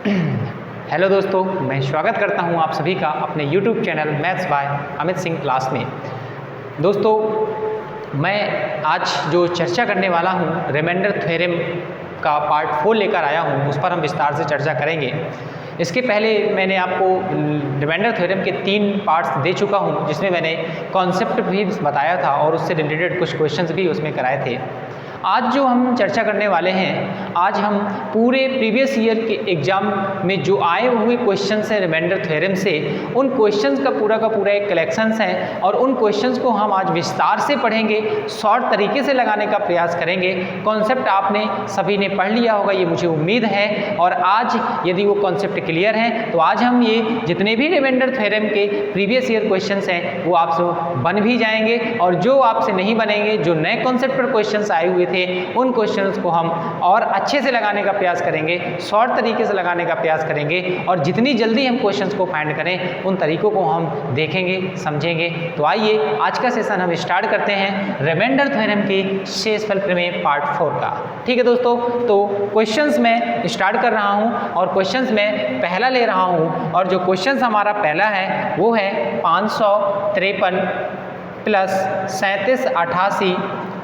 Hello दोस्तों, मैं स्वागत करता हूं आप सभी का अपने YouTube channel maths by Amit Singh class में। दोस्तों, मैं आज जो चर्चा करने वाला हूं रिमाइंडर थ्योरम का पार्ट 4 लेकर आया हूं, उस पर हम विस्तार से चर्चा करेंगे। इसके पहले मैंने आपको रिमाइंडर थ्योरम के 3 पार्ट्स दे चुका हूं, जिसमें मैंने कॉन्सेप्ट भी बताया था और उससे रिलेटेड कुछ क्वेश्चंस भी उसमें कराए थे। आज जो हम चर्चा करने वाले हैं, आज हम पूरे प्रीवियस ईयर के एग्जाम में जो आए हुए क्वेश्चंस हैं रिमाइंडर थ्योरम से, उन क्वेश्चंस का पूरा एक कलेक्शंस है और उन क्वेश्चंस को हम आज विस्तार से पढ़ेंगे, शॉर्ट तरीके से लगाने का प्रयास करेंगे। कॉन्सेप्ट आपने सभी ने पढ़ लिया होगा, ये मुझे उम्मीद है। और आज यदि वो कॉन्सेप्ट क्लियर हैं तो आज हम ये जितने भी रिमाइंडर थ्योरम के प्रीवियस ईयर क्वेश्चंस हैं वो आपसे बन भी जाएंगे, और जो आपसे नहीं बनेंगे, जो नए कॉन्सेप्ट पर क्वेश्चंस आए हुए थे, उन क्वेश्चंस को हम और अच्छे से लगाने का प्रयास करेंगे, शॉर्ट तरीके से लगाने का प्रयास करेंगे, और जितनी जल्दी हम क्वेश्चंस को फाइंड करें उन तरीकों को हम देखेंगे, समझेंगे। तो आइए आज का सेशन हम स्टार्ट करते हैं रिमाइंडर थ्योरम के शेषफल प्रमेय पार्ट 4 का। ठीक है दोस्तों, तो क्वेश्चंस मैं स्टार्ट कर रहा हूं और क्वेश्चंस मैं पहला ले रहा हूं, और जो क्वेश्चंस हमारा पहला है वो है 553 प्लस 3788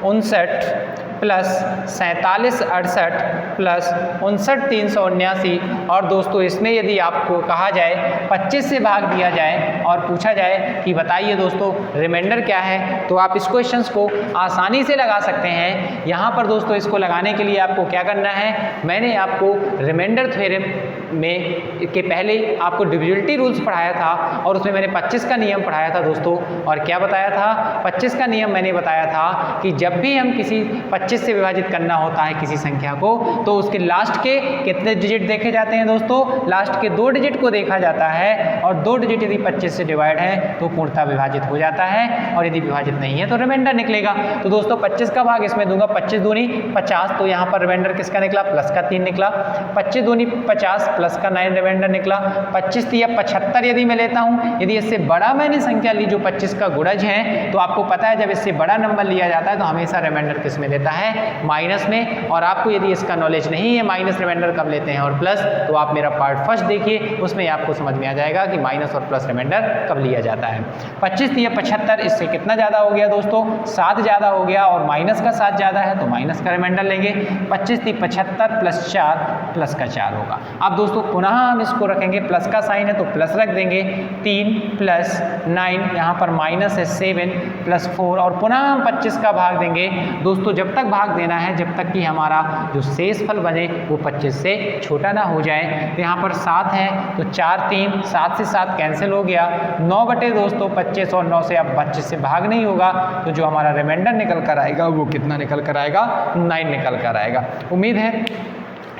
59 प्लस 4768 प्लस 59379। और दोस्तों, इसमें यदि आपको कहा जाए 25 से भाग दिया जाए और पूछा जाए कि बताइए दोस्तों रिमाइंडर क्या है, तो आप इस क्वेश्चंस को आसानी से लगा सकते हैं। यहाँ पर दोस्तों इसको लगाने के लिए आपको क्या करना है, मैंने आपको रिमाइंडर थ्योरम में के पहले आपको डिविजिबिलिटी रूल्स पढ़ाया था और उसमें मैंने 25 का नियम पढ़ाया था दोस्तों। और क्या बताया था, 25 का नियम मैंने बताया था कि जब भी हम किसी 25 से विभाजित करना होता है किसी संख्या को, तो उसके लास्ट के कितने डिजिट देखे जाते हैं दोस्तों, लास्ट के 2 डिजिट को देखा जाता है, और 2 डिजिट यदि 25 से डिवाइड है तो पूर्णतः विभाजित हो जाता है, और यदि विभाजित नहीं है तो रिमाइंडर निकलेगा। तो दोस्तों 25 का भाग इसमें दूंगा, 25 दूनी 50, तो यहाँ पर रिमाइंडर किसका निकला, प्लस का 3 निकला। 25 दूनी 50 प्लस का 9 रिमाइंडर निकला। 25 तिया 75 यदि मैं लेता हूँ, यदि इससे बड़ा मैंने संख्या ली जो 25 का गुणज है, तो आपको पता है जब इससे बड़ा नंबर लिया जाता है तो हमेशा रिमाइंडर किस में देता है, माइनस में। और आपको यदि इसका नॉलेज नहीं है माइनस रिमाइंडर कब लेते हैं और प्लस, तो आप मेरा पार्ट फर्स्ट देखिए, उसमें आपको समझ में आ जाएगा कि माइनस और प्लस रिमाइंडर कब लिया जाता है। 25 तिया 75, इससे कितना ज़्यादा हो गया दोस्तों, 7 ज़्यादा हो गया, और माइनस का 7 ज़्यादा है तो माइनस का रिमाइंडर लेंगे। 25 ती 75 प्लस 4 प्लस का 4 होगा। अब दोस्तों पुनः हम इसको रखेंगे, प्लस का साइन है तो प्लस रख देंगे, 3 प्लस 9, यहाँ पर माइनस है 7 प्लस 4, और पुनः हम 25 का भाग देंगे दोस्तों, जब तक भाग देना है जब तक कि हमारा जो शेषफल बने वो 25 से छोटा ना हो जाए। तो यहाँ पर 7 है तो 4 3, 7 से 7 कैंसिल हो गया, 9 बटे दोस्तों 25, और 9 से अब 25 से भाग नहीं होगा, तो जो हमारा रिमाइंडर निकल कर आएगा वो कितना निकल कर आएगा, 9 निकल कर आएगा। उम्मीद है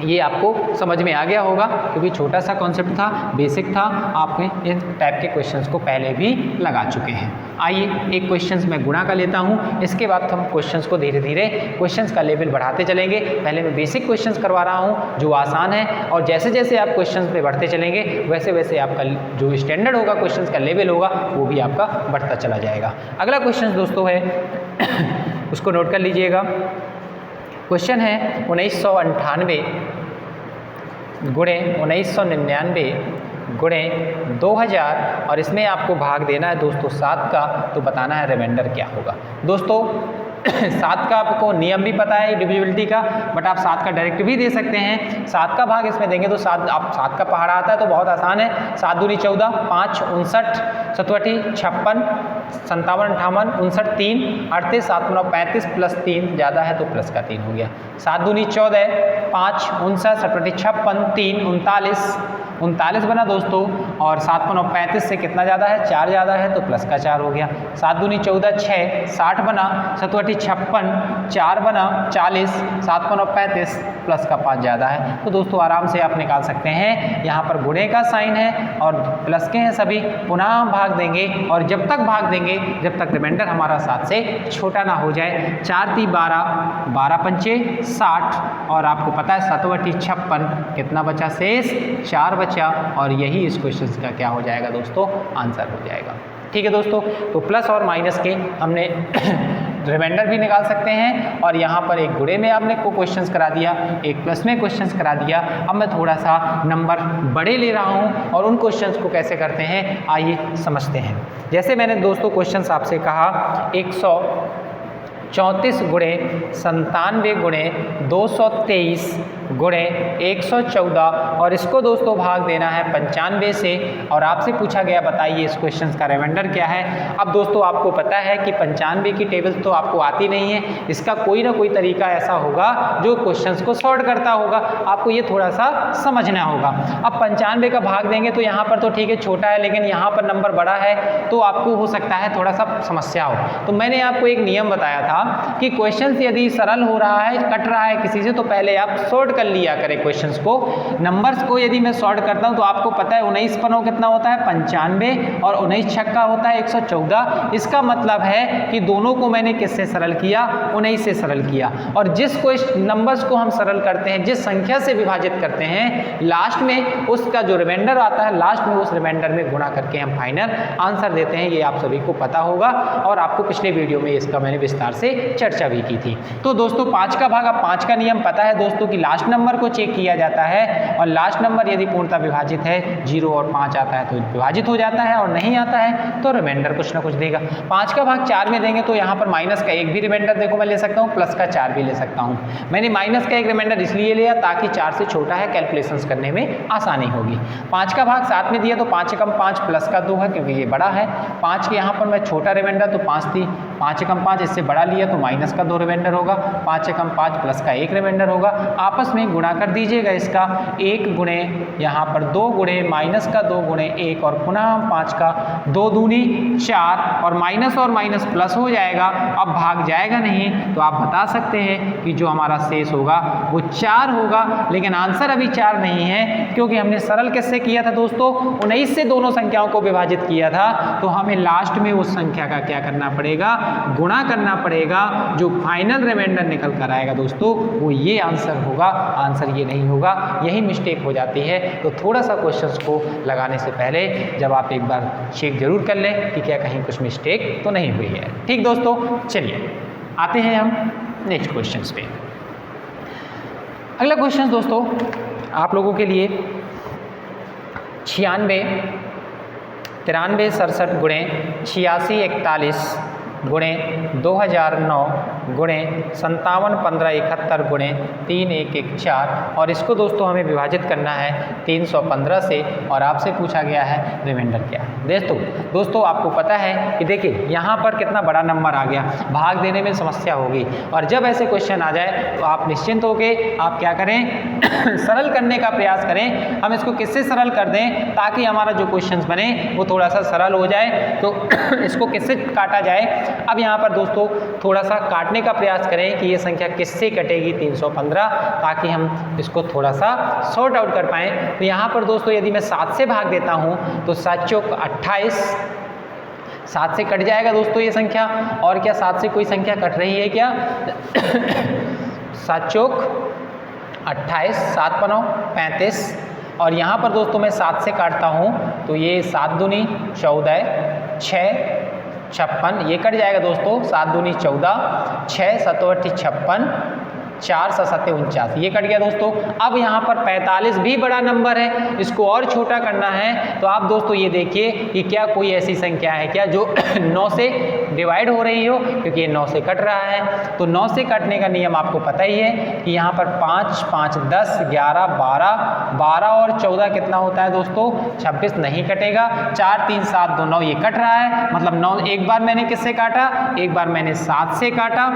ये आपको समझ में आ गया होगा, क्योंकि छोटा सा कॉन्सेप्ट था, बेसिक था, आपने इन टाइप के क्वेश्चंस को पहले भी लगा चुके हैं। आइए एक क्वेश्चंस मैं गुणा का लेता हूं, इसके बाद हम क्वेश्चंस को धीरे धीरे क्वेश्चंस का लेवल बढ़ाते चलेंगे। पहले मैं बेसिक क्वेश्चंस करवा रहा हूं जो आसान है, और जैसे जैसे आप क्वेश्चंस पे बढ़ते चलेंगे वैसे वैसे आपका जो स्टैंडर्ड होगा, क्वेश्चन्स का लेवल होगा, वो भी आपका बढ़ता चला जाएगा। अगला क्वेश्चन दोस्तों है उसको नोट कर लीजिएगा। क्वेश्चन है 1998 गुणे 1999 गुणे 2000, और इसमें आपको भाग देना है दोस्तों 7 का, तो बताना है रिमाइंडर क्या होगा। दोस्तों 7 का आपको नियम भी पता है डिविजिबिलिटी का, बट आप 7 का डायरेक्ट भी दे सकते हैं। 7 का भाग इसमें देंगे तो 7 आप 7 का पहाड़ा आता है तो बहुत आसान है, 7 दूनी 14, 5 59, 57 56, 57 58, 59 3 38, 7 9 35 प्लस 3 ज़्यादा है तो प्लस का 3 हो गया। 7 दूनी 14, 5 59, 57 56, 3 39 बना दोस्तों, और 7 9 35 से कितना ज़्यादा है, 4 ज़्यादा है तो प्लस का 4 हो गया। 7 दूनी 14 6, 60 बना, 57 56, 4 बना 40, 7 9 35 प्लस का 5 ज़्यादा है, तो दोस्तों आराम से आप निकाल सकते हैं। यहाँ पर गुणे का साइन है और प्लस के हैं सभी, पुनः हम भाग देंगे, और जब तक भाग देंगे जब तक रिमाइंडर हमारा 7 से छोटा ना हो जाए। 4 ती 12, 12 पंचे 60, और आपको पता है 7 बटी 56 कितना बचा, शेष 4 बचा, और यही इस क्वेश्चन का क्या हो जाएगा दोस्तों, आंसर हो जाएगा। ठीक है दोस्तों, तो प्लस और माइनस के हमने रिमाइंडर भी निकाल सकते हैं, और यहाँ पर एक गुणे में आपने को क्वेश्चंस करा दिया, एक प्लस में क्वेश्चंस करा दिया। अब मैं थोड़ा सा नंबर बड़े ले रहा हूँ और उन क्वेश्चंस को कैसे करते हैं आइए समझते हैं। जैसे मैंने दोस्तों क्वेश्चंस आपसे कहा 134 गुणे 97 गुणे 223 गुणे 114, और इसको दोस्तों भाग देना है 95 से, और आपसे पूछा गया बताइए इस क्वेश्चन का रिमाइंडर क्या है। अब दोस्तों आपको पता है कि 95 की टेबल तो आपको आती नहीं है, इसका कोई ना कोई तरीका ऐसा होगा जो क्वेश्चंस को सॉर्ट करता होगा, आपको ये थोड़ा सा समझना होगा। अब 95 का भाग देंगे तो यहाँ पर तो ठीक है छोटा है, लेकिन यहाँ पर नंबर बड़ा है तो आपको हो सकता है थोड़ा सा समस्या हो। तो मैंने आपको एक नियम बताया था कि क्वेश्चन यदि सरल हो रहा है, कट रहा है किसी से, तो पहले आप सॉर्ट कर लिया करें क्वेश्चंस को। नंबर्स को यदि मैं सॉर्ट करता हूं तो आपको पता है 19 पनों कितना होता है 95, और 19 छक्का होता है 114। इसका मतलब है कि दोनों को मैंने किससे सरल किया, 19 से सरल किया। और जिस नंबर्स को हम सरल करते हैं, जिस संख्या से विभाजित करते हैं, लास्ट में उसका जो रिमाइंडर आता है, लास्ट में उस रिमाइंडर में गुणा करके हम फाइनल आंसर देते हैं। ये आप सभी को पता होगा और आपको पिछले वीडियो में इसका मैंने विस्तार से चर्चा भी की थी। तो दोस्तों 5 का भाग, अब 5 का नियम पता है दोस्तों कि लास्ट नंबर को चेक किया जाता है, और लास्ट नंबर यदि पूर्णतः विभाजित है 0 और 5 आता है तो विभाजित हो जाता है, और नहीं आता है तो रिमाइंडर कुछ ना कुछ देगा। 5 का भाग 4 में देंगे तो यहाँ पर माइनस का एक भी रिमाइंडर देखो मैं ले सकता हूँ, प्लस का 4 भी ले सकता हूँ। मैंने माइनस का एक रिमाइंडर इसलिए लिया ताकि 4 से छोटा है, कैलकुलेशंस करने में आसानी होगी। 5 का भाग 7 में दिया तो 5 एकम 5 प्लस का 2 है क्योंकि ये बड़ा है। 5 के यहाँ पर मैं छोटा रिमाइंडर तो 5 थी, 5 एकम 5 इससे बड़ा लिया तो माइनस का 2 रिमाइंडर होगा, 5 एकम 5 प्लस का 1 रिमाइंडर होगा। आपस में गुणा कर दीजिएगा इसका, 1 गुणे यहाँ पर 2 गुणे माइनस का 2 गुणे 1, और पुनः 5 का 2 दूनी 4, और माइनस प्लस हो जाएगा। अब भाग जाएगा नहीं तो आप बता सकते हैं कि जो हमारा शेष होगा वो 4 होगा, लेकिन आंसर अभी 4 नहीं है क्योंकि हमने सरल किससे किया था दोस्तों, 19 से दोनों संख्याओं को विभाजित किया था। तो हमें लास्ट में उस संख्या का क्या करना पड़ेगा, गुणा करना पड़ेगा। जो फाइनल रिमाइंडर निकल कर आएगा दोस्तों वो ये आंसर होगा, आंसर ये नहीं होगा। यही मिस्टेक हो जाती है। तो थोड़ा सा क्वेश्चंस को लगाने से पहले जब आप एक बार चेक जरूर कर लें कि क्या कहीं कुछ मिस्टेक तो नहीं हुई है। ठीक दोस्तों, चलिए आते हैं हम नेक्स्ट क्वेश्चंस पे। अगला क्वेश्चन दोस्तों आप लोगों के लिए 96 93 67 गुणे 86 41 गुणे 2009 गुणे 57 15 71 गुणे 3 1 1 4, और इसको दोस्तों हमें विभाजित करना है 315 से, और आपसे पूछा गया है रिमाइंडर क्या है। दोस्तों आपको पता है कि देखिए यहाँ पर कितना बड़ा नंबर आ गया, भाग देने में समस्या होगी, और जब ऐसे क्वेश्चन आ जाए तो आप निश्चिंत होकर आप क्या करें सरल करने का प्रयास करें। हम इसको किससे सरल कर दें ताकि हमारा जो क्वेश्चन बने वो थोड़ा सा सरल हो जाए। तो इसको किससे काटा जाए, अब यहाँ पर दोस्तों थोड़ा सा काटने का प्रयास करें कि ये संख्या किससे कटेगी 315, ताकि हम इसको थोड़ा सा सॉर्ट आउट कर पाएँ। तो यहाँ पर दोस्तों यदि मैं 7 से भाग देता हूँ तो 7 चौक 28, 7 से कट जाएगा दोस्तों ये संख्या। और क्या 7 से कोई संख्या कट रही है क्या 7 चौक 28, 7 पनौ 35, और यहाँ पर दोस्तों मैं 7 से काटता हूँ तो ये 7 दूनी 14, 6 56, ये कट जाएगा दोस्तों, 7 दूनी 14, 6 7 56, 4 7 49, ये कट गया दोस्तों। अब यहाँ पर 45 भी बड़ा नंबर है, इसको और छोटा करना है। तो आप दोस्तों ये देखिए कि क्या कोई ऐसी संख्या है क्या जो 9 से डिवाइड हो रही हो, क्योंकि ये 9 से कट रहा है। तो 9 से कटने का नियम आपको पता ही है कि यहाँ पर 5 5 10 11 12, 12 और 14 कितना होता है दोस्तों 26, नहीं कटेगा। 4 3 7 2 9, ये कट रहा है, मतलब 9 एक बार मैंने किससे काटा, एक बार मैंने 7 से काटा,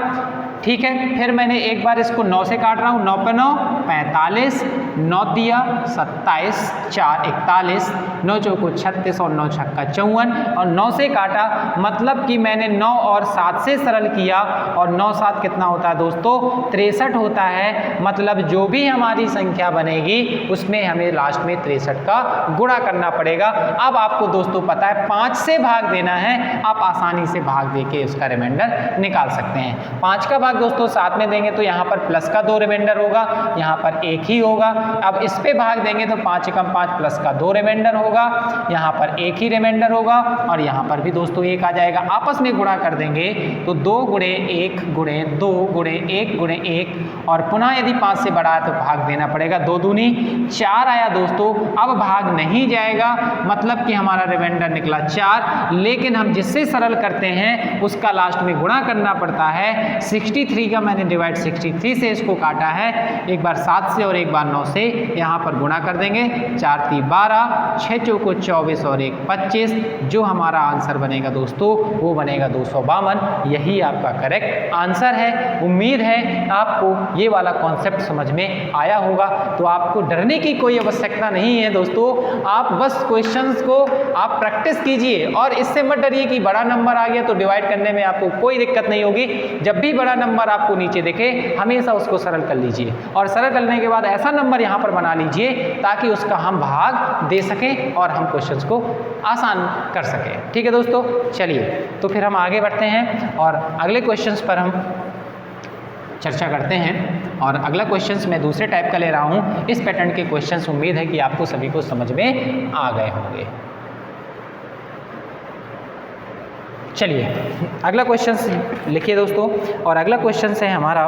ठीक है। फिर मैंने एक बार इसको 9 से काट रहा हूँ, 9 पे 9 45, 9 दिया 27, 4 41, 9 चौको 36 और 9 छक्का 54, और 9 से काटा, मतलब कि मैंने 9 और 7 से सरल किया, और 9 7 कितना होता है दोस्तों 63 होता है। मतलब जो भी हमारी संख्या बनेगी उसमें हमें लास्ट में 63 का गुणा करना पड़ेगा। अब आपको दोस्तों पता है 5 से भाग देना है, आप आसानी से भाग दे के उसका रिमाइंडर निकाल सकते हैं। 5 का भाग दोस्तों साथ में देंगे तो यहाँ पर प्लस का 2 रिमाइंडर होगा, यहाँ पर 1 ही होगा। अब इस पे भाग देंगे तो 5 एकम 5 प्लस का 2 रिमाइंडर होगा, यहाँ पर 1 ही रिमाइंडर होगा और यहाँ पर भी दोस्तों 1 आ जाएगा। आपस में गुणा कर देंगे तो 2 गुणे 1 गुणे 2 गुणे 1 गुणे 1 और पुनः यदि 5 से बड़ा है तो भाग देना पड़ेगा। 2 दूनी 4 आया दोस्तों। अब भाग नहीं जाएगा, मतलब कि हमारा रिमाइंडर निकला 4, लेकिन हम जिससे सरल करते हैं उसका लास्ट में गुणा करना पड़ता है। 63 का मैंने डिवाइड 63 से इसको काटा है, एक बार 7 से और एक बार 9 से यहाँ पर गुणा कर देंगे। 4 3 12, 6 चौको 24 और 1 25। जो हमारा आंसर बनेगा दोस्तों वो बनेगा 252। यही आपका करेक्ट आंसर है। उम्मीद है आपको ये वाला कॉन्सेप्ट समझ में आया होगा। तो आपको डरने की कोई आवश्यकता नहीं है दोस्तों, आप बस क्वेश्चंस को आप प्रैक्टिस कीजिए और इससे मत डरिए कि बड़ा नंबर आ गया तो डिवाइड करने में आपको कोई दिक्कत नहीं होगी। जब भी बड़ा नंबर आपको नीचे दिखे हमेशा उसको सरल कर लीजिए और सरल करने के बाद ऐसा नंबर यहाँ पर बना लीजिए ताकि उसका हम भाग दे सकें और हम क्वेश्चंस को आसान कर सकें। ठीक है दोस्तों, चलिए तो फिर हम आगे बढ़ते हैं और अगले क्वेश्चंस पर हम चर्चा करते हैं। और अगला क्वेश्चंस मैं दूसरे टाइप का ले रहा हूँ। इस पैटर्न के क्वेश्चंस उम्मीद है कि आपको सभी को समझ में आ गए होंगे। चलिए अगला क्वेश्चंस लिखिए दोस्तों। और अगला क्वेश्चंस है हमारा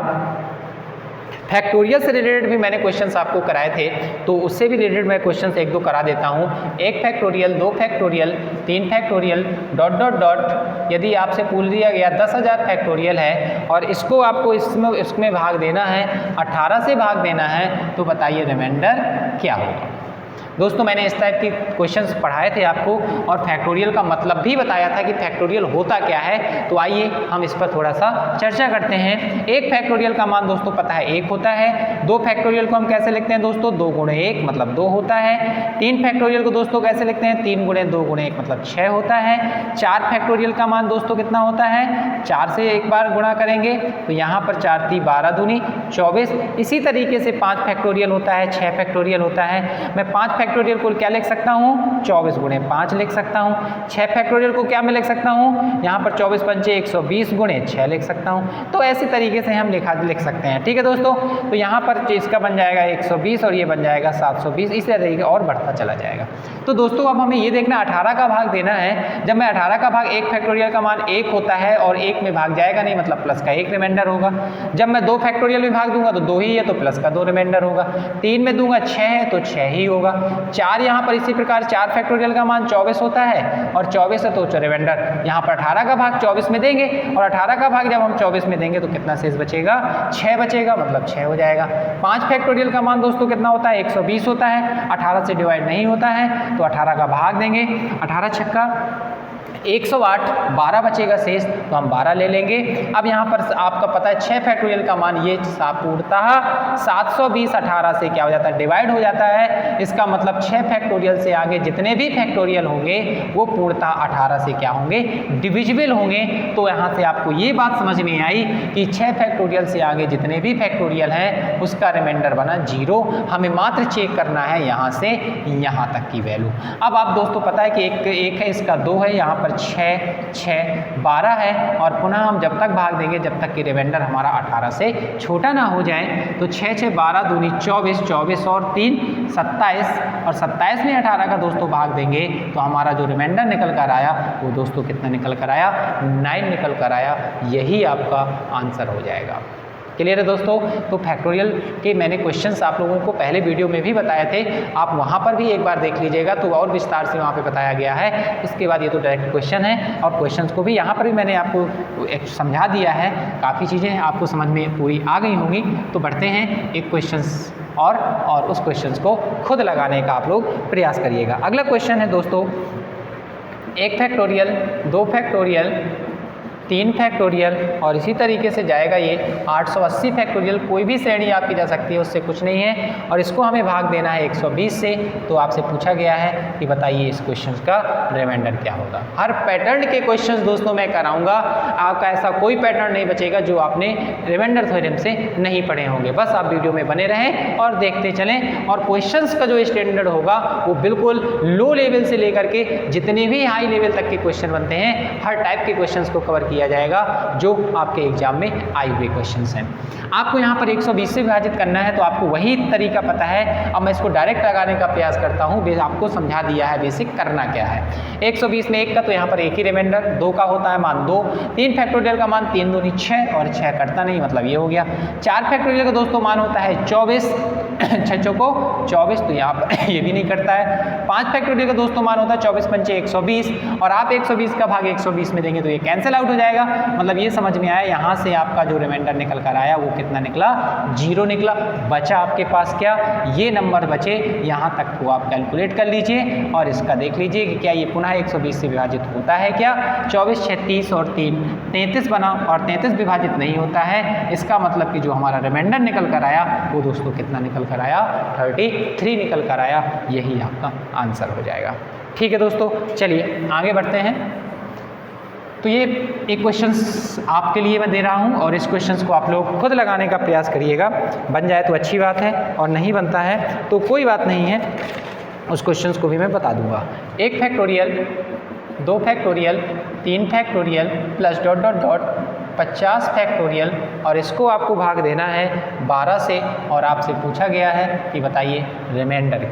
फैक्टोरियल से रिलेटेड भी मैंने क्वेश्चंस आपको कराए थे, तो उससे भी रिलेटेड मैं क्वेश्चंस 1-2 करा देता हूँ। 1 factorial, 2 factorial, 3 factorial, dot dot dot. यदि आपसे पूछ दिया गया 10,000 फैक्टोरियल है और इसको आपको इसमें भाग देना है, 18 से भाग देना है, तो बताइए रिमाइंडर क्या होगा। दोस्तों मैंने इस टाइप के क्वेश्चंस पढ़ाए थे आपको और फैक्टोरियल का मतलब भी बताया था कि फैक्टोरियल होता क्या है। तो आइए हम इस पर थोड़ा सा चर्चा करते हैं। 1 फैक्टोरियल का मान दोस्तों पता है 1 होता है। 2 फैक्टोरियल को हम कैसे लिखते हैं दोस्तों, 2 गुणे 1 मतलब 2 होता है। 3 फैक्टोरियल को दोस्तों कैसे लिखते हैं, 3 गुणे 2 गुणे 1 मतलब 6 होता है। 4 फैक्टोरियल का मान दोस्तों कितना होता है, 4 से एक बार गुणा करेंगे तो यहाँ पर 4 3 12 दूनी 24। इसी तरीके से 5 फैक्टोरियल होता है, 6 फैक्टोरियल होता है। मैं 5 फैक्टोरियल को क्या लिख सकता हूँ, 24 गुणे 5 लिख सकता हूँ। 6 फैक्टोरियल को क्या मैं लिख सकता हूँ, यहाँ पर 24 पंचे 120 गुणे 6 लिख सकता हूँ। तो ऐसी तरीके से हम लिख सकते हैं। ठीक है दोस्तों, तो यहाँ पर इसका बन जाएगा 120 और ये बन जाएगा 720, इसी तरीके और बढ़ता चला जाएगा। तो दोस्तों अब हमें ये देखना 18 का भाग देना है। जब मैं 18 का भाग 1 फैक्टोरियल का मान 1 होता है और 1 में भाग जाएगा नहीं, मतलब प्लस का 1 रिमाइंडर होगा। जब मैं 2 फैक्टोरियल में भाग दूंगा तो 2 ही है तो प्लस का 2 रिमाइंडर होगा। 3 में दूंगा 6 है तो 6 ही होगा। 4 यहाँ पर इसी प्रकार 4 फैक्टोरियल का मान 24 होता है और 24 है तो रिमाइंडर यहाँ पर 18 का भाग 24 में देंगे और 18 का भाग जब हम 24 में देंगे तो कितना शेष बचेगा, 6 बचेगा, मतलब 6 हो जाएगा। 5 फैक्टोरियल का मान दोस्तों कितना होता है, 120 होता है। 18 से डिवाइड नहीं होता है तो 18 का भाग देंगे, 18 छक्का 108, 12 बचेगा शेष तो हम 12 ले लेंगे। अब यहाँ पर आपका पता है 6 फैक्टोरियल का मान ये पूर्णतः 720 18 से क्या हो जाता है, डिवाइड हो जाता है। इसका मतलब 6 फैक्टोरियल से आगे जितने भी फैक्टोरियल होंगे वो पूर्णतः 18 से क्या होंगे, डिविजिबल होंगे। तो यहाँ से आपको ये बात समझ में आई कि 6 फैक्टोरियल से आगे जितने भी फैक्टोरियल हैं उसका रिमाइंडर बना 0। हमें मात्र चेक करना है यहाँ से यहाँ तक की वैल्यू। अब आप दोस्तों पता है कि एक है, इसका 2 है, यहाँ पर 6 6 12 है और पुनः हम जब तक भाग देंगे जब तक कि रिमाइंडर हमारा 18 से छोटा ना हो जाए। तो 6 6 12 दूनी 24, 24 और 3 27 और 27 में 18 का दोस्तों भाग देंगे तो हमारा जो रिमाइंडर निकल कर आया वो दोस्तों कितना निकल कर आया, 9 निकल कर आया। यही आपका आंसर हो जाएगा। क्लियर है दोस्तों। तो फैक्टोरियल के मैंने क्वेश्चंस आप लोगों को पहले वीडियो में भी बताए थे, आप वहाँ पर भी एक बार देख लीजिएगा तो और विस्तार से वहाँ पे बताया गया है। इसके बाद ये तो डायरेक्ट क्वेश्चन है और क्वेश्चंस को भी यहाँ पर भी मैंने आपको एक समझा दिया है। काफ़ी चीज़ें आपको समझ में पूरी आ गई होंगी। तो बढ़ते हैं एक क्वेश्चंस और उस क्वेश्चंस को खुद लगाने का आप लोग प्रयास करिएगा। अगला क्वेश्चन है दोस्तों 1 फैक्टोरियल, 2 फैक्टोरियल, 3 फैक्टोरियल और इसी तरीके से जाएगा ये 880 फैक्टोरियल। कोई भी श्रेणी आपकी जा सकती है, उससे कुछ नहीं है और इसको हमें भाग देना है 120 से। तो आपसे पूछा गया है कि बताइए इस क्वेश्चन का रिमाइंडर क्या होगा। हर पैटर्न के क्वेश्चंस दोस्तों मैं कराऊंगा, आपका ऐसा कोई पैटर्न नहीं बचेगा जो आपने रिमाइंडर थ्योरम से नहीं पढ़े होंगे। बस आप वीडियो में बने रहें और देखते चलें। और क्वेश्चंस का जो स्टैंडर्ड होगा वो बिल्कुल लो लेवल से लेकर के जितने भी हाई लेवल तक के क्वेश्चन बनते हैं हर टाइप के क्वेश्चंस को कवर किया दिया जाएगा जो आपके एग्जाम में आए हुए क्वेश्चन हैं। आपको यहाँ पर 120 से विभाजित करना है तो आपको वही तरीका पता है। अब मैं इसको डायरेक्ट लगाने का प्रयास करता हूँ, आपको समझा दिया है बेसिक करना क्या है। 120 में 1 का तो यहाँ पर एक ही रिमाइंडर, 2 का होता है मान 2, 3 फैक्टोरियल का मान 3 दूनी 6 और 6 करता नहीं, मतलब ये हो गया। 4 फैक्टोरियल का दोस्तों मान होता है 24, 6 चौको 24, तो यहाँ पर ये भी नहीं करता है। 5 फैक्टोरियल का दोस्तों मान होता है 24 पंचे 120, और आप 120 का भाग 120 में देंगे तो ये कैंसिल आउट हो जाएगा। मतलब ये समझ में आया, यहाँ से आपका जो रिमाइंडर निकल कर आया वो कितना निकला, 0 निकला। बचा आपके पास क्या, ये नंबर बचे, यहाँ तक को आप कैलकुलेट कर लीजिए और इसका देख लीजिए कि क्या ये पुनः 120 से विभाजित होता है क्या। 24 36 और 3 33 बना, और 33 विभाजित नहीं होता है। इसका मतलब कि जो हमारा रिमाइंडर निकल कर आया वो दोस्तों कितना निकल कर आया, 33 निकल कर आया। यही आपका आंसर हो जाएगा। ठीक है दोस्तों, चलिए आगे बढ़ते हैं। तो ये एक क्वेश्चंस आपके लिए मैं दे रहा हूँ और इस क्वेश्चंस को आप लोग खुद लगाने का प्रयास करिएगा। बन जाए तो अच्छी बात है, और नहीं बनता है तो कोई बात नहीं है, उस क्वेश्चंस को भी मैं बता दूंगा। 1 factorial, 2 factorial, 3 factorial plus dot dot dot 50 factorial, और इसको आपको भाग देना है 12 से, और आपसे पूछा गया है कि बताइए रिमाइंडर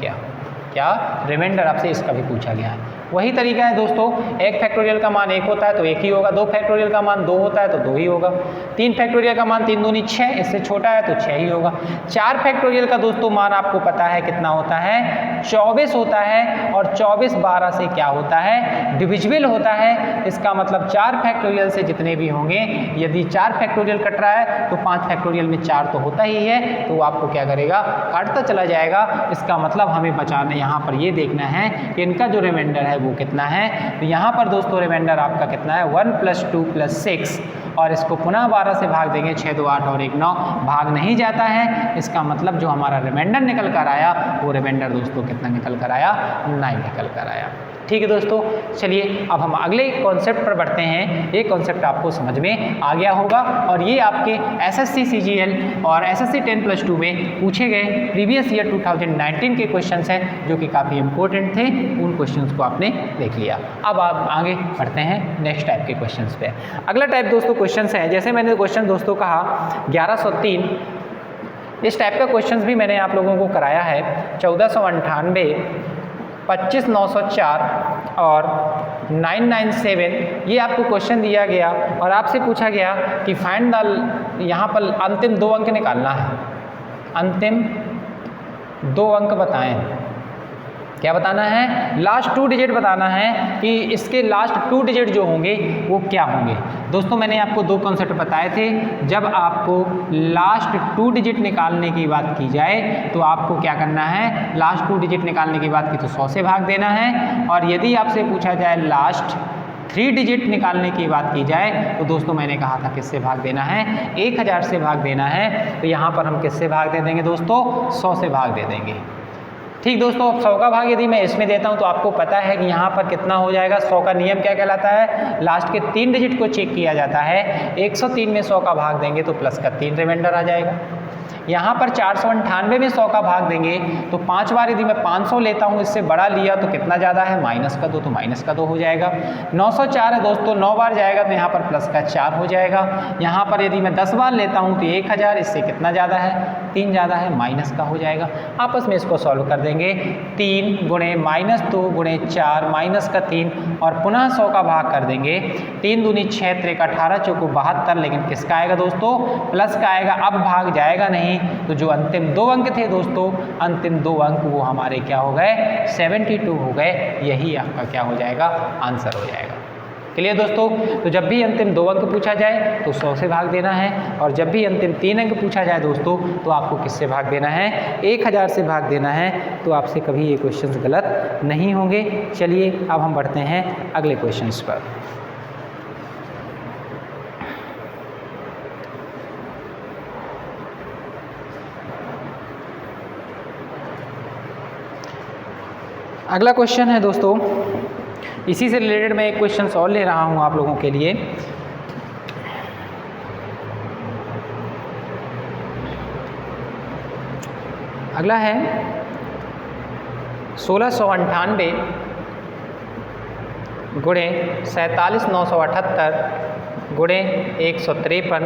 क्या रिमाइंडर आपसे इसका भी पूछा गया है। वही तरीका है दोस्तों, 1 फैक्टोरियल का मान 1 होता है तो 1 ही होगा, 2 फैक्टोरियल का मान 2 होता है तो 2 ही होगा, 3 फैक्टोरियल का मान 3 दूनी 6, इससे छोटा है तो 6 ही होगा। 4 फैक्टोरियल का दोस्तों मान आपको पता है कितना होता है, 24 होता है, और 24 12 से क्या होता है, डिविजिबल होता है। इसका मतलब 4 फैक्टोरियल से जितने भी होंगे, यदि 4 फैक्टोरियल कट रहा है तो 5 फैक्टोरियल में 4 तो होता ही है, तो आपको क्या करेगा, काटता चला जाएगा। इसका मतलब हमें बचाना, यहाँ पर ये देखना है कि इनका जो रिमाइंडर है वो कितना है। तो यहाँ पर दोस्तों रिमाइंडर आपका कितना है, 1 + 2 + 6, और इसको पुनः 12 से भाग देंगे, 6 2 8 और 1 9, भाग नहीं जाता है। इसका मतलब जो हमारा रिमाइंडर निकल कर आया वो रिमाइंडर दोस्तों कितना निकल कर आया, 9 निकल कर आया। ठीक है दोस्तों, चलिए अब हम अगले कॉन्सेप्ट पर बढ़ते हैं। ये कॉन्सेप्ट आपको समझ में आ गया होगा, और ये आपके एसएससी सीजीएल और एसएससी 10+2 में पूछे गए प्रीवियस ईयर 2019 के क्वेश्चंस हैं, जो कि काफ़ी इंपॉर्टेंट थे। उन क्वेश्चंस को आपने देख लिया। अब आप आगे बढ़ते हैं नेक्स्ट टाइप के क्वेश्चंस पे। अगला टाइप दोस्तों क्वेश्चंस है, जैसे मैंने क्वेश्चन दोस्तों कहा 1103, इस टाइप का क्वेश्चंस भी मैंने आप लोगों को कराया है। 1498, 25904 और 997, ये आपको क्वेश्चन दिया गया और आपसे पूछा गया कि फाइंड द, यहाँ पर अंतिम 2 अंक निकालना है। अंतिम 2 अंक बताएं। क्या बताना है, लास्ट 2 डिजिट बताना है कि इसके लास्ट 2 डिजिट जो होंगे वो क्या होंगे। दोस्तों मैंने आपको 2 कॉन्सेप्ट बताए थे। जब आपको लास्ट 2 डिजिट निकालने की बात की जाए तो आपको क्या करना है, लास्ट 2 डिजिट निकालने की बात की तो 100 से भाग देना है, और यदि आपसे पूछा जाए लास्ट 3 डिजिट निकालने की बात की जाए तो दोस्तों मैंने कहा था किससे भाग देना है, 1000 से भाग देना है। तो यहाँ पर हम किससे भाग दे देंगे दोस्तों, 100 से भाग दे देंगे। ठीक दोस्तों, 100 का भाग यदि मैं इसमें देता हूं तो आपको पता है कि यहाँ पर कितना हो जाएगा। 100 का नियम क्या कहलाता है, लास्ट के 3 डिजिट को चेक किया जाता है। 103 में 100 का भाग देंगे तो प्लस का 3 रिमाइंडर आ जाएगा। यहाँ पर 498 में 100 का भाग देंगे तो 5 बार यदि मैं 500 लेता हूँ, इससे बड़ा लिया तो कितना ज़्यादा है, माइनस का 2, तो माइनस का 2 हो जाएगा। 904 है दोस्तों, 9 बार जाएगा तो यहाँ पर प्लस का 4 हो जाएगा। यहाँ पर यदि मैं 10 बार लेता हूँ तो 1000, इससे कितना ज़्यादा है, 3 ज़्यादा है, माइनस का हो जाएगा। आपस में इसको सॉल्व कर देंगे, 3 गुणे -2 गुणे 4 माइनस का 3, और पुनः 100 का भाग कर देंगे। 3 दूनी 6 3 18 चौको 72, लेकिन किसका आएगा दोस्तों, प्लस का आएगा। अब भाग जाएगा नहीं, तो जो अंतिम 2 अंक थे दोस्तों, अंतिम 2 अंक वो हमारे क्या हो गए, 72 हो गए। यही आपका क्या हो जाएगा, आंसर हो जाएगा। क्लियर दोस्तों, तो जब भी अंतिम 2 अंक पूछा जाए तो 100 से भाग देना है, और जब भी अंतिम 3 अंक पूछा जाए दोस्तों तो आपको किससे भाग देना है, 1000 से भाग देना है। तो आपसे कभी ये क्वेश्चंस गलत नहीं होंगे। चलिए अब हम बढ़ते हैं अगले क्वेश्चंस पर। अगला क्वेश्चन है दोस्तों, इसी से रिलेटेड मैं एक क्वेश्चन और ले रहा हूं आप लोगों के लिए। अगला है 1698 गुणे 47978 गुणे 153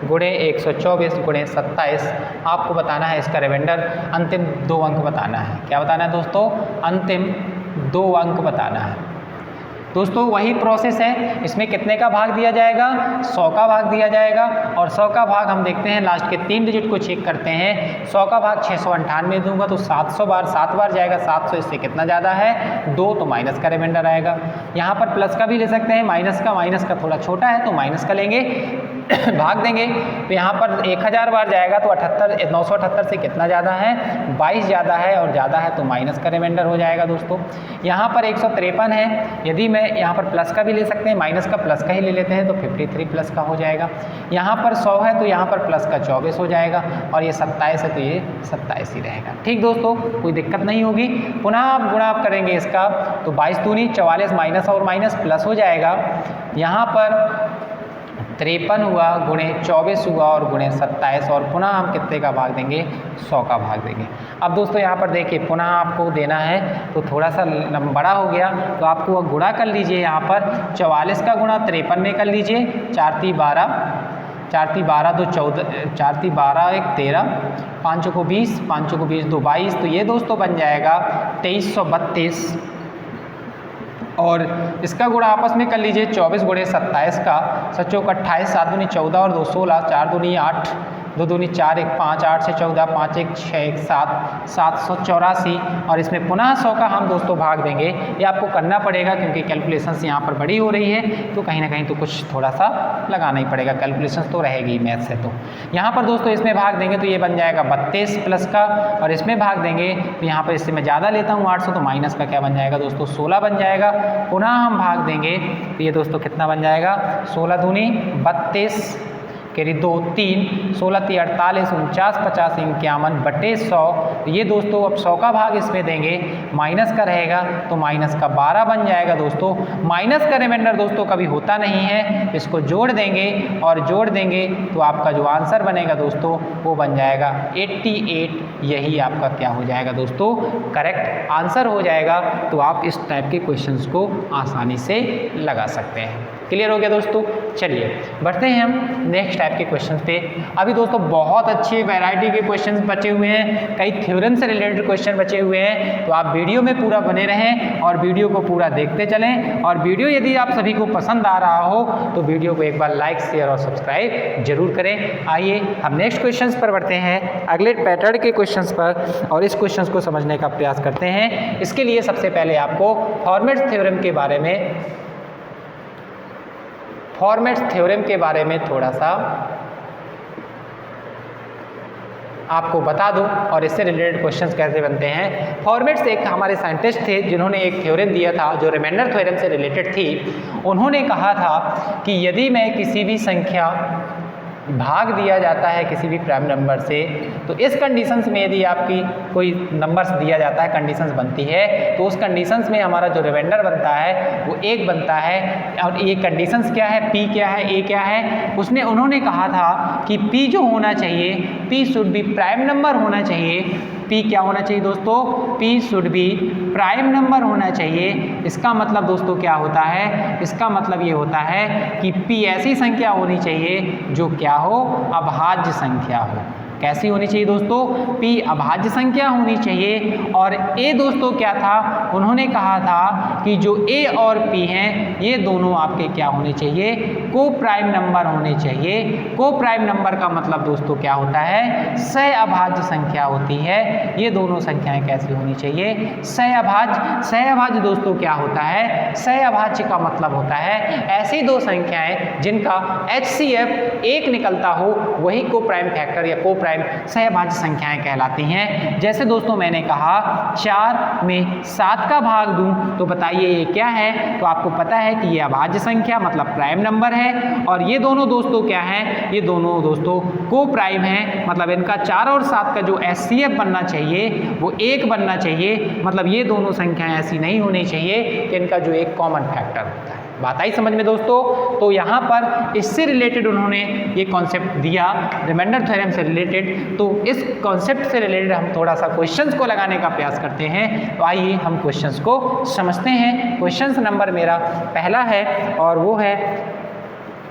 गुणे 124 गुणे 27 आपको बताना है इसका रिमाइंडर, अंतिम 2 अंक बताना है। क्या बताना है दोस्तों? अंतिम 2 अंक बताना है। दोस्तों वही प्रोसेस है, इसमें कितने का भाग दिया जाएगा? 100 का भाग दिया जाएगा। और 100 का भाग हम देखते हैं लास्ट के 3 डिजिट को चेक करते हैं। 100 का भाग 698 दूंगा तो 700 बार 7 बार जाएगा, 700 इससे कितना ज़्यादा है? 2, तो माइनस का रिमाइंडर आएगा। यहाँ पर प्लस का भी ले सकते हैं, माइनस का थोड़ा छोटा है तो माइनस का लेंगे भाग देंगे तो यहाँ पर 1000 बार जाएगा तो 978 से कितना ज़्यादा है? 22 ज़्यादा है, और ज़्यादा है तो माइनस का रिमाइंडर हो जाएगा दोस्तों। यहाँ पर 153 है, यदि मैं यहाँ पर प्लस का भी ले सकते हैं, माइनस का प्लस का ही ले लेते हैं तो 53 प्लस का हो जाएगा। यहाँ पर 100 है तो यहाँ पर प्लस का 24 हो जाएगा, और ये 27 है तो ये 27 ही रहेगा। ठीक दोस्तों, कोई दिक्कत नहीं होगी। पुनः आप गुणा आप करेंगे इसका तो 22 दूनी 44 माइनस और माइनस प्लस हो जाएगा। यहाँ पर 53 हुआ गुणे 24 हुआ और गुणे 27, और पुनः हम कितने का भाग देंगे? 100 का भाग देंगे। अब दोस्तों यहाँ पर देखिए पुनः आपको देना है तो थोड़ा सा बड़ा हो गया तो आपको वह गुणा कर लीजिए। यहाँ पर 44 का गुणा 53 में कर लीजिए, 4 × 12 4 × 12 तो 14, 4 × 12 1 13, 5 को 20 5 को 20 2 22, तो ये दोस्तों बन जाएगा 2332। और इसका गुणा आपस में कर लीजिए 24 गुणे 27 का, 7 चौक 28, 7 दूनी 14 और 2 16, 4 दूनी 8, 2 दूनी 4 1 5, 8 से 14, 5 1 6 1 7, 784। और इसमें पुनः 100 का हम दोस्तों भाग देंगे। ये आपको करना पड़ेगा क्योंकि कैलकुलेशंस यहाँ पर बड़ी हो रही है तो कहीं ना कहीं तो कुछ थोड़ा सा लगाना ही पड़ेगा, कैलकुलेशंस तो रहेगी मैथ से। तो यहाँ पर दोस्तों इसमें भाग देंगे तो ये बन जाएगा 32 प्लस का, और इसमें भाग देंगे तो यहाँ पर इससे मैं ज़्यादा लेता हूँ 800 तो माइनस का क्या बन जाएगा दोस्तों? 16 बन जाएगा। पुनः हम भाग देंगे तो ये दोस्तों कितना बन जाएगा? 16 दूनी 32 कैरी 2 3, 16 × 48 49 50 51 बटे 100। ये दोस्तों अब 100 का भाग इसमें देंगे, माइनस का रहेगा तो माइनस का 12 बन जाएगा दोस्तों। माइनस का रिमाइंडर दोस्तों कभी होता नहीं है, इसको जोड़ देंगे और जोड़ देंगे तो आपका जो आंसर बनेगा दोस्तों वो बन जाएगा 88। यही आपका क्या हो जाएगा दोस्तों? करेक्ट आंसर हो जाएगा। तो आप इस टाइप के क्वेश्चंस को आसानी से लगा सकते हैं। क्लियर हो गया दोस्तों? चलिए बढ़ते हैं हम नेक्स्ट टाइप के क्वेश्चंस पे। अभी दोस्तों बहुत अच्छी वैरायटी के क्वेश्चंस बचे हुए हैं, कई थ्योरम से रिलेटेड क्वेश्चन बचे हुए हैं, तो आप वीडियो में पूरा बने रहें और वीडियो को पूरा देखते चलें। और वीडियो यदि आप सभी को पसंद आ रहा हो तो वीडियो को एक बार लाइक शेयर और सब्सक्राइब जरूर करें। आइए हम नेक्स्ट क्वेश्चंस पर बढ़ते हैं, अगले पैटर्न के क्वेश्चंस पर, और इस क्वेश्चंस को समझने का प्रयास करते हैं। इसके लिए सबसे पहले आपको फॉर्मेट थ्योरम के बारे में थोड़ा सा आपको बता दूं और इससे रिलेटेड क्वेश्चंस कैसे बनते हैं। फॉर्मेट्स एक हमारे साइंटिस्ट थे जिन्होंने एक थ्योरम दिया था जो रिमाइंडर थ्योरम से रिलेटेड थी। उन्होंने कहा था कि यदि मैं किसी भी संख्या भाग दिया जाता है किसी भी प्राइम नंबर से, तो इस कंडीशंस में यदि आपकी कोई नंबर्स दिया जाता है, कंडीशंस बनती है, तो उस कंडीशंस में हमारा जो रिमाइंडर बनता है वो 1 बनता है। और ये कंडीशंस क्या है, P क्या है, A क्या है, उन्होंने कहा था कि P जो होना चाहिए, P should be prime number होना चाहिए। P क्या होना चाहिए दोस्तों? P should be prime number होना चाहिए। इसका मतलब दोस्तों क्या होता है? इसका मतलब ये होता है कि P ऐसी संख्या होनी चाहिए जो क्या हो? अभाज्य संख्या हो। कैसी होनी चाहिए दोस्तों? P अभाज्य संख्या होनी चाहिए। और A दोस्तों क्या था? उन्होंने कहा था कि जो A और P हैं ये दोनों आपके क्या होने चाहिए? को प्राइम नंबर होने चाहिए। को प्राइम नंबर का मतलब दोस्तों क्या होता है? सहअभाज्य संख्या होती है। ये दोनों संख्याएं कैसी होनी चाहिए? सहअभाज्य। सहअभाज्य दोस्तों क्या होता है? सहअभाज्य का मतलब होता है ऐसी दो संख्याएं जिनका HCF 1 निकलता हो, वही को प्राइम फैक्टर या को सहअभाज्य संख्याएं कहलाती हैं। जैसे दोस्तों मैंने कहा 4 में 7 का भाग दूं तो बताइए ये क्या है? तो आपको पता है कि ये अभाज्य संख्या मतलब प्राइम नंबर है। और ये दोनों दोस्तों क्या है? ये दोनों दोस्तों को प्राइम है, मतलब इनका 4 और 7 का जो HCF बनना चाहिए वो 1 बनना चाहिए। मतलब ये दोनों संख्याएं ऐसी नहीं होनी चाहिए कि इनका जो एक कॉमन फैक्टर होता है। बात आई समझ में दोस्तों? तो यहाँ पर इससे रिलेटेड उन्होंने ये कॉन्सेप्ट दिया रिमाइंडर थ्योरम से रिलेटेड। तो इस कॉन्सेप्ट से रिलेटेड हम थोड़ा सा क्वेश्चंस को लगाने का प्रयास करते हैं। तो आइए हम क्वेश्चंस को समझते हैं। क्वेश्चंस नंबर मेरा पहला है और वो है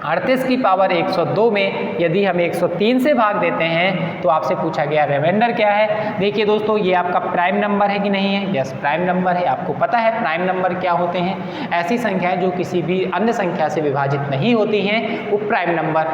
38 की पावर 102 में यदि हम 103 से भाग देते हैं तो आपसे पूछा गया रिमाइंडर क्या है। देखिए दोस्तों, ये आपका प्राइम नंबर है कि नहीं है? यस, प्राइम नंबर है। आपको पता है प्राइम नंबर क्या होते हैं? ऐसी संख्याएं जो किसी भी अन्य संख्या से विभाजित नहीं होती हैं, वो प्राइम नंबर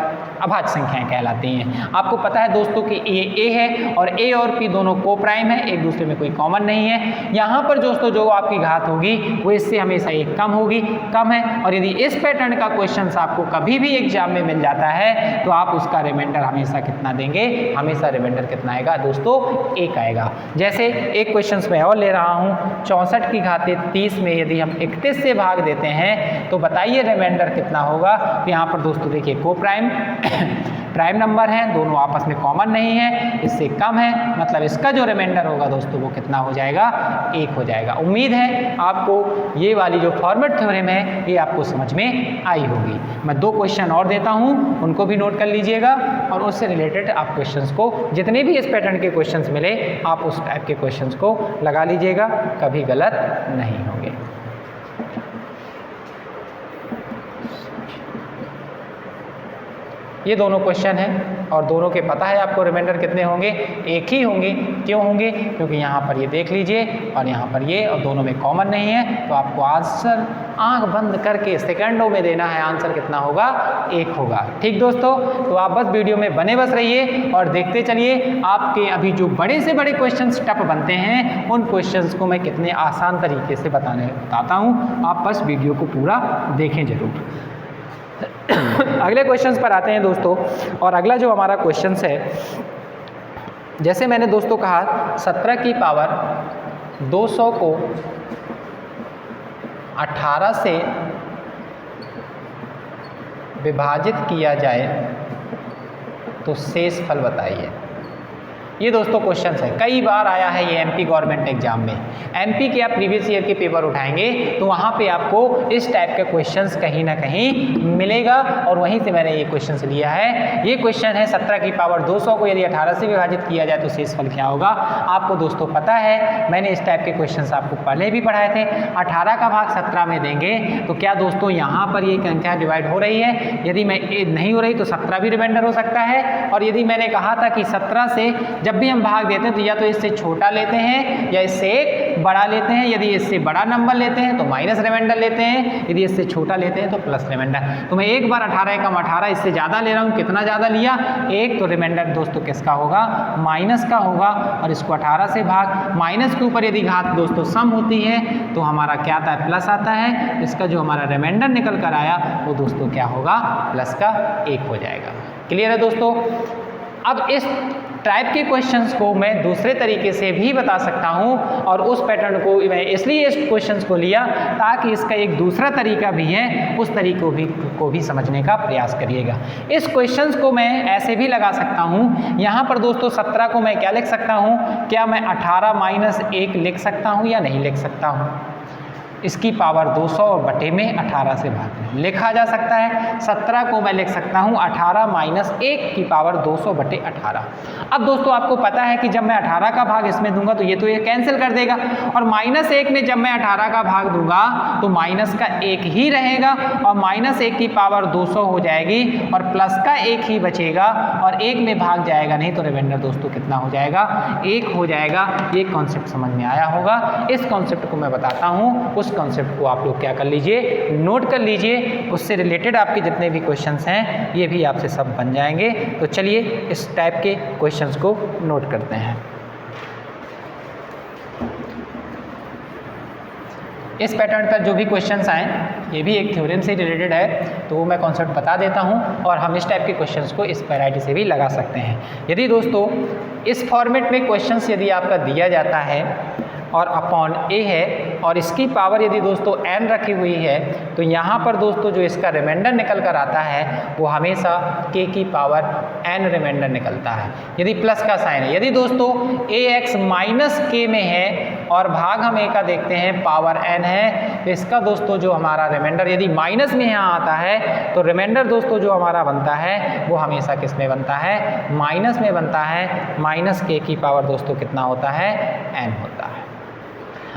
अभाज्य संख्याएं कहलाती हैं। आपको पता है दोस्तों कि ए है और ए और पी दोनों को प्राइम है, एक दूसरे में कोई कॉमन नहीं है। यहाँ पर दोस्तों जो आपकी घात होगी वो इससे हमेशा एक कम होगी, कम है। और यदि इस पैटर्न का क्वेश्चन आपको कभी भी एग्जाम में मिल जाता है तो आप उसका रिमाइंडर हमेशा कितना देंगे? हमेशा रिमाइंडर कितना आएगा दोस्तों? 1 आएगा। जैसे एक क्वेश्चन मैं और ले रहा हूँ, 64 की घाते 30 में यदि हम 31 से भाग देते हैं तो बताइए रिमाइंडर कितना होगा? तो यहाँ पर दोस्तों देखिए को प्राइम प्राइम नंबर है, दोनों आपस में कॉमन नहीं है, इससे कम है, मतलब इसका जो रिमाइंडर होगा दोस्तों वो कितना हो जाएगा? 1 हो जाएगा। उम्मीद है आपको ये वाली जो फॉर्मेट थ्योरम है ये आपको समझ में आई होगी। मैं 2 क्वेश्चन और देता हूँ, उनको भी नोट कर लीजिएगा और उससे रिलेटेड आप क्वेश्चंस को, जितने भी इस पैटर्न के क्वेश्चंस मिले आप उस टाइप के क्वेश्चंस को लगा लीजिएगा, कभी गलत नहीं होंगे। ये दोनों क्वेश्चन हैं और दोनों के पता है आपको रिमाइंडर कितने होंगे? 1 ही होंगे। क्यों होंगे? क्योंकि यहाँ पर ये देख लीजिए और यहाँ पर ये, और दोनों में कॉमन नहीं है, तो आपको आंसर आंख बंद करके सेकंडों में देना है। आंसर कितना होगा? 1 होगा। ठीक दोस्तों, तो आप बस वीडियो में बने बस रहिए और देखते चलिए आपके अभी जो बड़े से बड़े क्वेश्चंस टफ बनते हैं उन क्वेश्चंस को मैं कितने आसान तरीके से बताता हूँ। आप बस वीडियो को पूरा देखें जरूर। अगले क्वेश्चंस पर आते हैं दोस्तों, और अगला जो हमारा क्वेश्चंस है, जैसे मैंने दोस्तों कहा 17 की पावर 200 को 18 से विभाजित किया जाए तो शेष फल बताइए। ये दोस्तों क्वेश्चन है, कई बार आया है ये एमपी गवर्नमेंट एग्जाम में। एमपी के आप प्रीवियस ईयर के पेपर उठाएंगे तो वहाँ पे आपको इस टाइप के क्वेश्चंस कहीं ना कहीं मिलेगा, और वहीं से मैंने ये क्वेश्चंस लिया है। ये क्वेश्चन है 17 की पावर 200 को यदि 18 से विभाजित किया जाए तो शेषफल क्या होगा। आपको दोस्तों पता है, मैंने इस टाइप के क्वेश्चन आपको पहले भी पढ़ाए थे। 18 का भाग 17 में देंगे तो क्या दोस्तों यहाँ पर ये संख्या डिवाइड हो रही है? यदि मैं नहीं हो रही तो 17 भी रिमाइंडर हो सकता है। और यदि मैंने कहा था कि 17 से जब भी हम भाग देते हैं तो या तो इससे छोटा लेते हैं या इससे एक बड़ा लेते हैं। यदि इससे बड़ा नंबर लेते हैं तो माइनस रिमाइंडर लेते हैं, यदि इससे छोटा लेते हैं तो प्लस रिमाइंडर। तो मैं एक बार 18 कम 18 इससे ज़्यादा ले रहा हूँ। कितना ज़्यादा लिया? 1, तो रिमाइंडर दोस्तों किसका होगा? माइनस का होगा। और इसको 18 से भाग, माइनस के ऊपर यदि घात दोस्तों सम होती है तो हमारा क्या आता है? प्लस आता है। इसका जो हमारा रिमाइंडर निकल कर आया वो दोस्तों क्या होगा? प्लस का 1 हो जाएगा। क्लियर है दोस्तों? अब इस टाइप के क्वेश्चंस को मैं दूसरे तरीके से भी बता सकता हूं, और उस पैटर्न को मैं इसलिए इस क्वेश्चंस को लिया ताकि इसका एक दूसरा तरीका भी है, उस तरीके को भी समझने का प्रयास करिएगा। इस क्वेश्चंस को मैं ऐसे भी लगा सकता हूं। यहाँ पर दोस्तों 17 को मैं क्या लिख सकता हूं? क्या मैं 18 माइनस 1 लिख सकता हूँ या नहीं लिख सकता हूँ? इसकी पावर 200 और बटे में 18 से भाग लिखा जा सकता है। 17 को मैं लिख सकता हूँ 18 माइनस 1 की पावर 200 बटे 18। अब दोस्तों आपको पता है कि जब मैं 18 का भाग इसमें दूंगा तो ये कैंसिल कर देगा, और माइनस 1 में जब मैं 18 का भाग दूंगा तो माइनस का 1 ही रहेगा, और माइनस 1 की पावर 200 हो जाएगी और प्लस का 1 ही बचेगा, और 1 में भाग जाएगा नहीं तो रिमाइंडर दोस्तों कितना हो जाएगा? 1 हो जाएगा। ये कॉन्सेप्ट समझ में आया होगा। इस कॉन्सेप्ट को मैं बताता हूँ, उस कॉन्सेप्ट को आप लोग क्या कर लीजिए? नोट कर लीजिए। उससे रिलेटेड आपके जितने भी क्वेश्चंस हैं ये भी आपसे सब बन जाएंगे। तो चलिए इस टाइप के क्वेश्चंस को नोट करते हैं। इस पैटर्न पर जो भी क्वेश्चंस आए ये भी एक थ्योरम से रिलेटेड है, तो वो मैं कॉन्सेप्ट बता देता हूँ, और हम इस टाइप के क्वेश्चंस को इस वैरायटी से भी लगा सकते हैं। यदि दोस्तों इस फॉर्मेट में क्वेश्चंस यदि आपका दिया जाता है और अपॉन ए है और इसकी पावर यदि दोस्तों n रखी हुई है, तो यहाँ पर दोस्तों जो इसका रिमाइंडर निकल कर आता है वो हमेशा k की पावर n रिमाइंडर निकलता है यदि प्लस का साइन है। यदि दोस्तों ax माइनस k में है और भाग हम a का देखते हैं पावर n है, तो इसका दोस्तों जो हमारा रिमाइंडर यदि माइनस में यहाँ आता है तो रिमाइंडर दोस्तों जो हमारा बनता है वो हमेशा किस में बनता है? माइनस में बनता है। माइनस k की पावर दोस्तों कितना होता है? n होता है।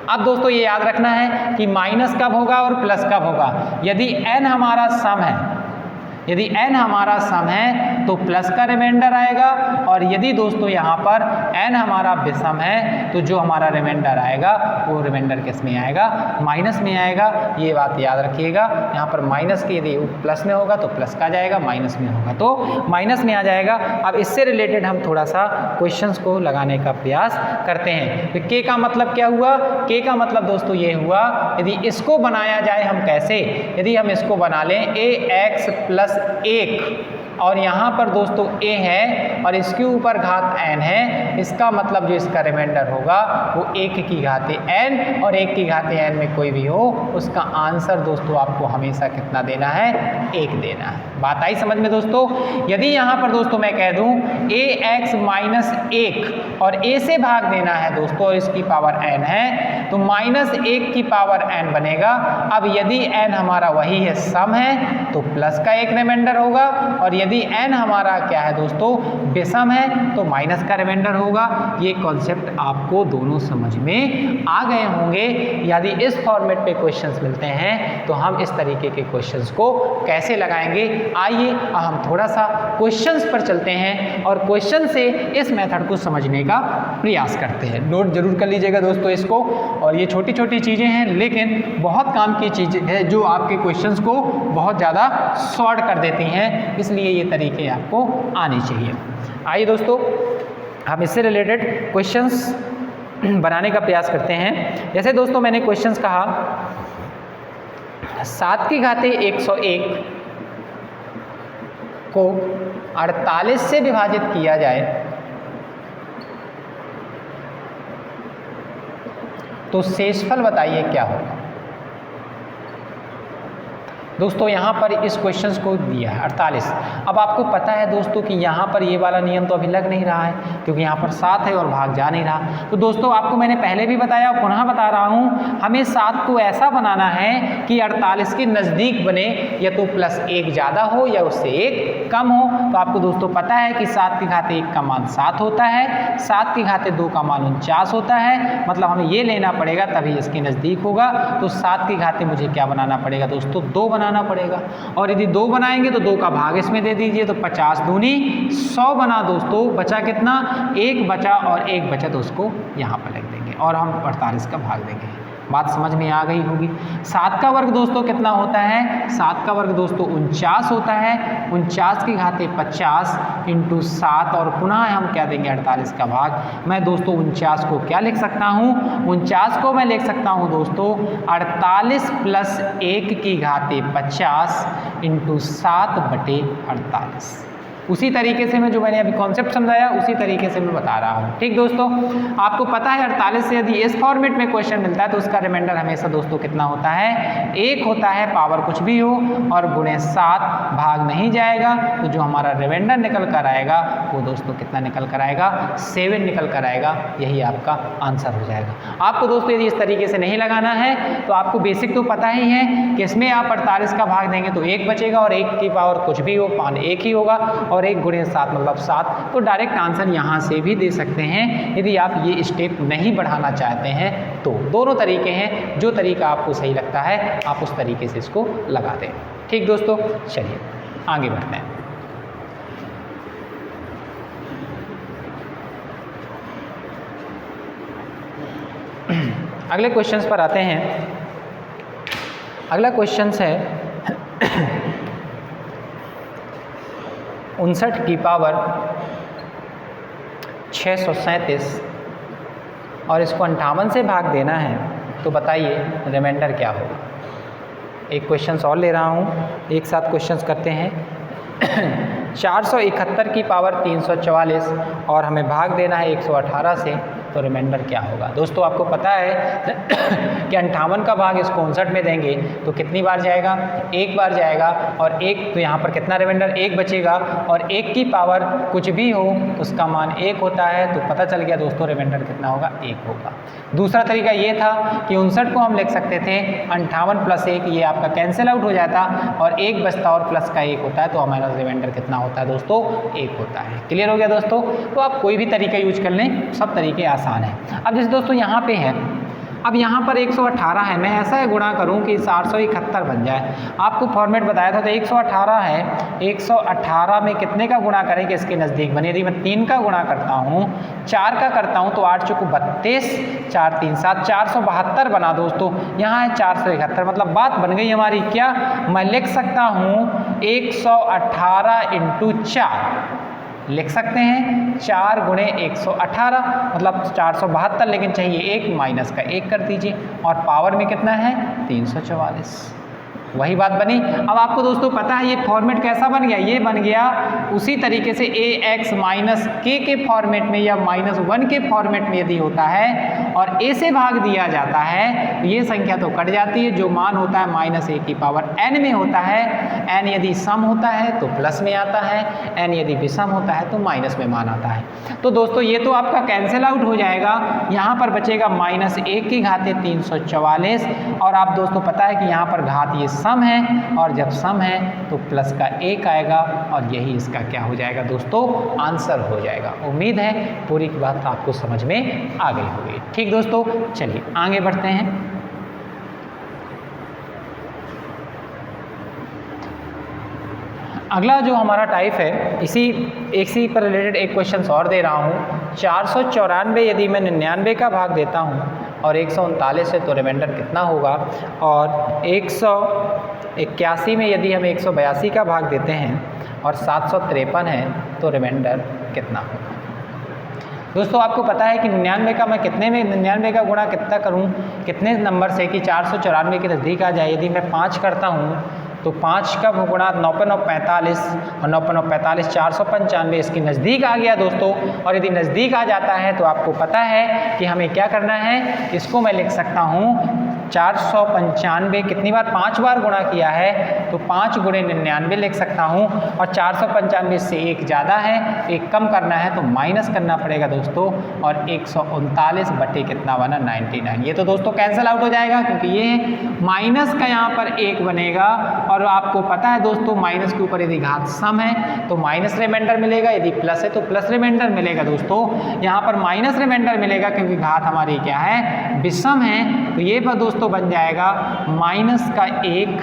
अब दोस्तों ये याद रखना है कि माइनस कब होगा और प्लस कब होगा। यदि n हमारा सम है यदि n हमारा सम है तो प्लस का रिमाइंडर आएगा, और यदि दोस्तों यहाँ पर n हमारा विषम है तो जो हमारा रिमाइंडर आएगा वो रिमाइंडर किस में आएगा, माइनस में आएगा। ये बात याद रखिएगा, यहाँ पर माइनस के यदि प्लस में होगा तो प्लस का जाएगा, माइनस में होगा तो माइनस में आ जाएगा। अब इससे रिलेटेड हम थोड़ा सा क्वेश्चंस को लगाने का प्रयास करते हैं। तो के का मतलब क्या हुआ, के का मतलब दोस्तों ये हुआ, यदि इसको बनाया जाए हम कैसे, यदि हम इसको बना लें ax प्लस 1 और यहाँ पर दोस्तों a है और इसके ऊपर घात n है, इसका मतलब जो इसका रिमाइंडर होगा वो 1 की घाते n, और 1 की घाते n में कोई भी हो उसका आंसर दोस्तों आपको हमेशा कितना देना है, 1 देना है। बात आई समझ में दोस्तों। यदि यहाँ पर दोस्तों मैं कह दूँ ax माइनस 1 और a से भाग देना है दोस्तों और इसकी पावर n है तो माइनस 1 की पावर n बनेगा। अब यदि n हमारा वही है सम है तो प्लस का एक रिमाइंडर होगा, और यदि n हमारा क्या है दोस्तों विषम है तो माइनस का रिमाइंडर होगा। ये कॉन्सेप्ट आपको दोनों समझ में आ गए होंगे। यदि इस फॉर्मेट पे क्वेश्चंस मिलते हैं तो हम इस तरीके के क्वेश्चंस को कैसे लगाएंगे, आइए हम थोड़ा सा क्वेश्चंस पर चलते हैं और क्वेश्चन से इस मेथड को समझने का प्रयास करते हैं। नोट जरूर कर लीजिएगा दोस्तों इसको, और ये छोटी छोटी चीज़ें हैं लेकिन बहुत काम की चीज़ें हैं जो आपके क्वेश्चंस को बहुत ज़्यादा शॉर्ट कर देती हैं, इसलिए ये तरीके आपको आने चाहिए। आइए दोस्तों हम इससे रिलेटेड क्वेश्चंस बनाने का प्रयास करते हैं। जैसे दोस्तों मैंने क्वेश्चंस कहा 7 की घाते 101 को 48 से विभाजित किया जाए तो शेषफल बताइए क्या होगा। दोस्तों यहाँ पर इस क्वेश्चंस को दिया है 48। अब आपको पता है दोस्तों कि यहाँ पर ये वाला नियम तो अभी लग नहीं रहा है क्योंकि यहाँ पर 7 है और भाग जा नहीं रहा। तो दोस्तों आपको मैंने पहले भी बताया और पुनः बता रहा हूँ, हमें 7 को ऐसा बनाना है कि 48 के नज़दीक बने, या तो प्लस 1 ज़्यादा हो या उससे 1 कम हो। तो आपको दोस्तों पता है कि 7 की घाते 1 का मान 7 होता है, 7 की घाते 2 का मान 49 होता है, मतलब हमें ये लेना पड़ेगा तभी इसके नज़दीक होगा। तो 7 की घाते मुझे क्या बनाना पड़ेगा दोस्तों, 2 बनाना पड़ेगा, और यदि 2 बनाएंगे तो 2 का भाग इसमें दे दीजिए तो 50 दूनी 100 बना दोस्तों, बचा कितना, 1 बचा, और 1 बचा तो उसको यहाँ पर लिख देंगे और हम 48 का भाग देंगे। बात समझ में आ गई होगी। 7 का वर्ग दोस्तों कितना होता है, 7 का वर्ग दोस्तों 49 होता है, 49 की घाते 50 इंटू 7 और पुनः हम क्या देंगे 48 का भाग। मैं दोस्तों 49 को क्या लिख सकता हूँ, 49 को मैं लिख सकता हूँ दोस्तों 48 प्लस 1 की घाते 50 इंटू 7/48। उसी तरीके से मैं जो मैंने अभी कॉन्सेप्ट समझाया उसी तरीके से मैं बता रहा हूँ। ठीक दोस्तों, आपको पता है 48 से यदि इस फॉर्मेट में क्वेश्चन मिलता है तो उसका रिमाइंडर हमेशा दोस्तों कितना होता है, 1 होता है, पावर कुछ भी हो, और गुणे 7 भाग नहीं जाएगा। तो जो हमारा रिमाइंडर निकल कर आएगा वो दोस्तों कितना निकल कर आएगा, 7 निकल कर आएगा। यही आपका आंसर हो जाएगा। आपको दोस्तों यदि इस तरीके से नहीं लगाना है तो आपको बेसिक तो पता ही है कि इसमें आप 48 का भाग देंगे तो 1 बचेगा, और 1 की पावर कुछ भी हो मान 1 ही होगा, और 1 गुणे 7 मतलब 7। तो डायरेक्ट आंसर यहाँ से भी दे सकते हैं यदि आप ये स्टेप नहीं बढ़ाना चाहते हैं तो। दोनों तरीके हैं, जो तरीका आपको सही लगता है आप उस तरीके से इसको लगा दें। ठीक दोस्तों, चलिए आगे बढ़ते हैं। अगले क्वेश्चंस पर आते हैं। अगला क्वेश्चंस है 59 की पावर 637 और इसको 58 से भाग देना है तो बताइए रिमाइंडर क्या होगा। एक क्वेश्चंस और ले रहा हूँ, एक साथ क्वेश्चंस करते हैं। 471 की पावर 344 और हमें भाग देना है 118 से, तो रिमाइंडर क्या होगा। दोस्तों आपको पता है कि 58 का भाग इस 59 में देंगे तो कितनी बार जाएगा, 1 बार जाएगा, और 1 तो यहाँ पर कितना रिमाइंडर 1 बचेगा, और 1 की पावर कुछ भी हो उसका मान 1 होता है। तो पता चल गया दोस्तों रिमाइंडर कितना होगा, 1 होगा। दूसरा तरीका ये था कि 59 को हम लिख सकते थे 58 प्लस 1, ये आपका कैंसिल आउट हो जाता और 1 बचता और प्लस का 1 होता है, तो हमारा रिमाइंडर कितना होता है दोस्तों, 1 होता है। क्लियर हो गया दोस्तों। तो आप कोई भी तरीका यूज कर लें, सब तरीके आसान है। अब जैसे दोस्तों यहाँ पे है, अब यहाँ पर 118 है, मैं ऐसा गुणा करूँ कि 471 बन जाए। आपको फॉर्मेट बताया था, तो 118 है, 118 में कितने का गुणा करें कि इसके नज़दीक बने। यदि मैं 3 का गुणा करता हूँ, 4 का करता हूँ, तो 8 चौको 32, 4 3 7, 472 बना दोस्तों। यहाँ है 471, मतलब बात बन गई हमारी। क्या मैं लिख सकता हूँ 118 × 4 लिख सकते हैं, 4 × 118 मतलब 472, लेकिन चाहिए 1, माइनस का 1 कर दीजिए और पावर में कितना है 344। वही बात बनी। अब आपको दोस्तों पता है ये फॉर्मेट कैसा बन गया, ये बन गया उसी तरीके से ax माइनस k के फॉर्मेट में या -1 के फॉर्मेट में यदि होता है और a से भाग दिया जाता है तो ये संख्या तो कट जाती है, जो मान होता है -a⁴n में होता है। n यदि सम होता है तो प्लस में आता है, n यदि विषम होता है तो माइनस में मान आता है। तो दोस्तों ये तो आपका कैंसिल आउट हो जाएगा, यहाँ पर बचेगा -1 की घात 344। और आप दोस्तों पता है कि यहाँ पर घात ये सम है और जब सम है तो प्लस का 1 आएगा और यही इसका क्या हो जाएगा दोस्तों, आंसर हो जाएगा। उम्मीद है पूरी की बात आपको समझ में आ गई होगी। ठीक दोस्तों, चलिए आगे बढ़ते हैं। अगला जो हमारा टाइप है, इसी पर रिलेटेड एक क्वेश्चन और दे रहा हूँ। 494 यदि मैं 99 का भाग देता हूँ और 139 है तो रिमाइंडर कितना होगा, और 181 में यदि हम 182 का भाग देते हैं और 753 है तो रिमाइंडर कितना होगा। दोस्तों आपको पता है कि 99 का मैं कितने में 99 का गुणा कितना करूं, कितने नंबर से कि 494 के नज़दीक आ जाए। यदि मैं 5 करता हूं तो 5 का गुणा 9 × 9 45 और 9 × 9 45 495 इसके नज़दीक आ गया दोस्तों। और यदि नज़दीक आ जाता है तो आपको पता है कि हमें क्या करना है, इसको मैं लिख सकता हूँ 495 कितनी बार 5 बार गुणा किया है तो 5 × 99 लिख सकता हूँ। और 495 से 1 ज़्यादा है, 1 कम करना है तो माइनस करना पड़ेगा दोस्तों। और 139 बटे कितना बना 99। ये तो दोस्तों कैंसिल आउट हो जाएगा क्योंकि ये माइनस का यहाँ पर 1 बनेगा। और आपको पता है दोस्तों माइनस के ऊपर यदि घात सम है तो माइनस रिमाइंडर मिलेगा, यदि प्लस है तो प्लस रिमाइंडर मिलेगा दोस्तों। यहाँ पर माइनस रिमाइंडर मिलेगा क्योंकि घात हमारी क्या है, विषम है। तो ये दोस्तों बन जाएगा माइनस का 1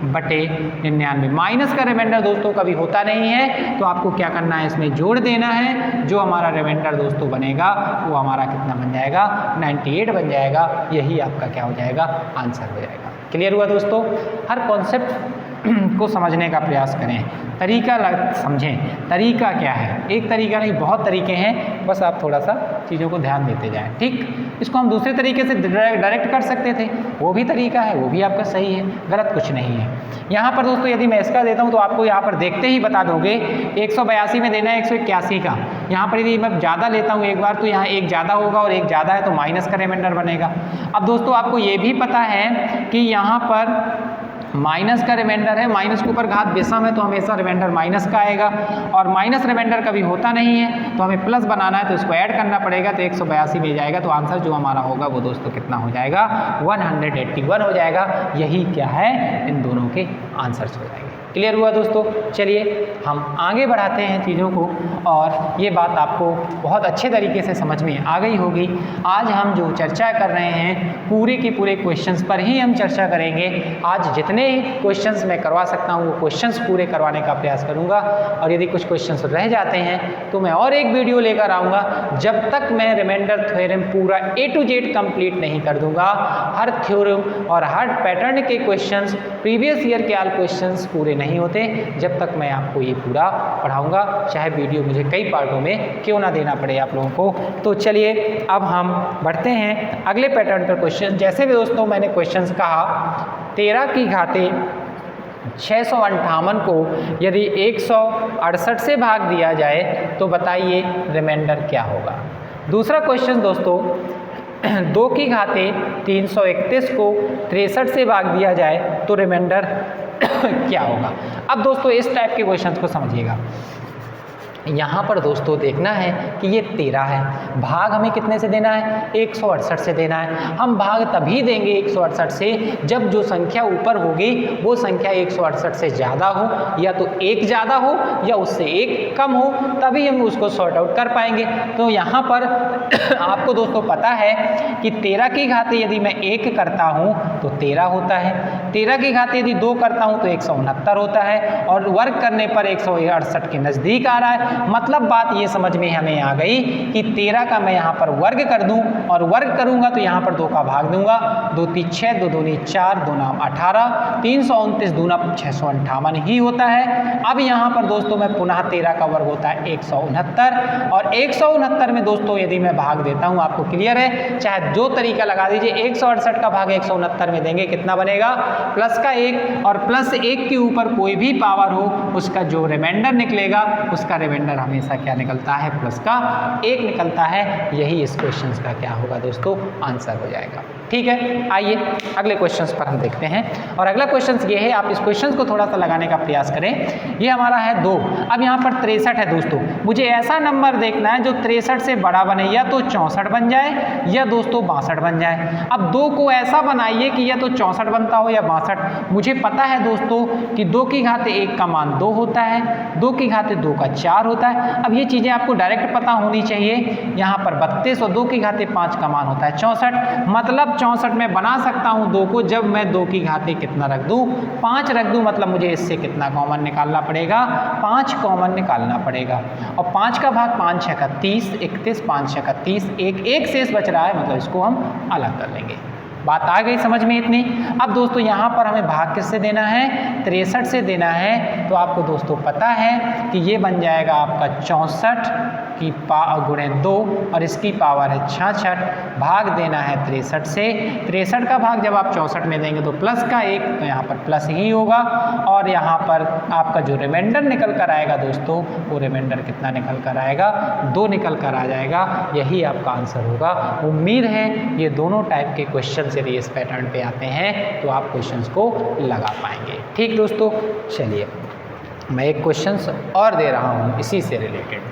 बटे 99। माइनस का रिमाइंडर दोस्तों कभी होता नहीं है, तो आपको क्या करना है, इसमें जोड़ देना है। जो हमारा रिमाइंडर दोस्तों बनेगा वो हमारा कितना बन जाएगा, 98 बन जाएगा। यही आपका क्या हो जाएगा, आंसर हो जाएगा। क्लियर हुआ दोस्तों। हर कॉन्सेप्ट को समझने का प्रयास करें, तरीका समझें। तरीका क्या है, एक तरीका नहीं बहुत तरीके हैं, बस आप थोड़ा सा चीज़ों को ध्यान देते जाएं। ठीक, इसको हम दूसरे तरीके से डायरेक्ट कर सकते थे, वो भी तरीका है, वो भी आपका सही है, गलत कुछ नहीं है। यहाँ पर दोस्तों यदि मैं इसका देता हूँ तो आपको यहाँ पर देखते ही बता दोगे 182 में देना है 181 का। यहाँ पर यदि मैं ज़्यादा लेता हूँ एक बार तो यहाँ एक ज़्यादा होगा और एक ज़्यादा है तो माइनस का रिमाइंडर बनेगा। अब दोस्तों आपको ये भी पता है कि यहाँ पर माइनस का रिमाइंडर है, माइनस के ऊपर घात विषम है तो हमेशा रिमाइंडर माइनस का आएगा। और माइनस रिमाइंडर कभी होता नहीं है तो हमें प्लस बनाना है तो इसको ऐड करना पड़ेगा, तो 182 में जाएगा। तो आंसर जो हमारा होगा वो दोस्तों कितना हो जाएगा, 181 हो जाएगा। यही क्या है, इन दोनों के आंसर्स हो जाएंगे। क्लियर हुआ दोस्तों। चलिए हम आगे बढ़ाते हैं चीज़ों को, और ये बात आपको बहुत अच्छे तरीके से समझ में आ गई होगी। आज हम जो चर्चा कर रहे हैं पूरे के पूरे क्वेश्चंस पर ही हम चर्चा करेंगे। आज जितने क्वेश्चंस मैं करवा सकता हूँ वो क्वेश्चंस पूरे करवाने का प्रयास करूँगा, और यदि कुछ क्वेश्चंस रह जाते हैं तो मैं और एक वीडियो लेकर आऊँगा। जब तक मैं रिमाइंडर थ्योरम पूरा A to Z कंप्लीट नहीं कर दूँगा, हर थ्योरम और हर पैटर्न के क्वेश्चंस, प्रीवियस ईयर के ऑल क्वेश्चंस पूरे नहीं होते जब तक मैं आपको ये पूरा पढ़ाऊंगा, चाहे वीडियो मुझे कई पार्टों में क्यों ना देना पड़े आप लोगों को। तो चलिए अब हम बढ़ते हैं अगले पैटर्न पर क्वेश्चन। जैसे भी दोस्तों मैंने क्वेश्चंस कहा, 13 की घाते 658 को यदि 168 से भाग दिया जाए तो बताइए रिमाइंडर क्या होगा। दूसरा क्वेश्चन दोस्तों, 2 की घाते 331 को 63 से भाग दिया जाए तो रिमाइंडर क्या होगा। अब दोस्तों इस टाइप के क्वेश्चंस को समझिएगा। यहाँ पर दोस्तों देखना है कि ये 13 है, भाग हमें कितने से देना है, 168 से देना है। हम भाग तभी देंगे 168 से जब जो संख्या ऊपर होगी वो संख्या 168 से ज़्यादा हो, या तो एक ज़्यादा हो या उससे एक कम हो, तभी हम उसको सॉर्ट आउट कर पाएंगे। तो यहाँ पर आपको दोस्तों पता है कि 13 की घात यदि मैं 1 करता हूँ तो 13 होता है, 13 की घात यदि 2 करता हूँ तो 169 होता है, और वर्ग करने पर 168 के नज़दीक आ रहा है। मतलब बात ये समझ में हमें आ गई कि 13 का मैं यहाँ पर वर्ग कर दूं, और वर्ग करूंगा तो यहाँ पर 2 का भाग दूंगा, 2 3 6, 2 दूनी 4, 2 नाम 18, 329 दूना 658 ही होता है। अब यहाँ पर दोस्तों मैं पुनः 13 का वर्ग होता है 169, और 169 में दोस्तों यदि मैं भाग देता हूँ, आपको क्लियर है, चाहे जो तरीका लगा दीजिए, 168 का भाग 169 में देंगे, कितना बनेगा, प्लस का 1, और प्लस 1 के ऊपर कोई भी पावर हो उसका जो रिमाइंडर निकलेगा उसका रिमाइंडर हमेशा क्या निकलता है, प्लस का 1 निकलता है। यही इस क्वेश्चन का क्या होगा दोस्तों, आंसर हो जाएगा। ठीक है, आइए अगले क्वेश्चंस पर हम देखते हैं। और अगला क्वेश्चन ये है, आप इस क्वेश्चन को थोड़ा सा लगाने का प्रयास करें। ये हमारा है 2, अब यहाँ पर 63 है दोस्तों, मुझे ऐसा नंबर देखना है जो 63 से बड़ा बने, या तो 64 बन जाए या दोस्तों 62 बन जाए। अब 2 को ऐसा बनाइए कि या तो 64 बनता हो या 62। मुझे पता है दोस्तों कि 2 की घात 1 का मान 2 होता है, 2 की घात 2 का 4 होता है। अब ये चीज़ें आपको डायरेक्ट पता होनी चाहिए। यहाँ पर 32 और 2 की घात 5 का मान होता है 64, मतलब 64 में बना सकता हूँ 2 को, जब मैं 2 की घात कितना रख दूँ, 5 रख दूँ, मतलब मुझे इससे कितना कॉमन निकालना पड़ेगा, 5 कॉमन निकालना पड़ेगा। और 5 का भाग 5 6 31, 31 5 6 31, एक शेष बच रहा है, मतलब इसको हम अलग कर लेंगे। बात आ गई समझ में इतनी। अब दोस्तों यहाँ पर हमें भाग किससे देना है, 63 से देना है। तो आपको दोस्तों पता है कि ये बन जाएगा आपका 64 की गुणे 2, और इसकी पावर है 66, भाग देना है 63 से। 63 का भाग जब आप 64 में देंगे तो प्लस का 1, तो यहाँ पर प्लस ही होगा, और यहाँ पर आपका जो रिमाइंडर निकल कर आएगा दोस्तों, वो रिमाइंडर कितना निकल कर आएगा, 2 निकल कर आ जाएगा। यही आपका आंसर होगा। उम्मीद है ये दोनों टाइप के क्वेश्चन यदि इस पैटर्न पे आते हैं तो आप क्वेश्चंस को लगा पाएंगे। ठीक दोस्तों, चलिए मैं एक क्वेश्चंस और दे रहा हूँ इसी से रिलेटेड।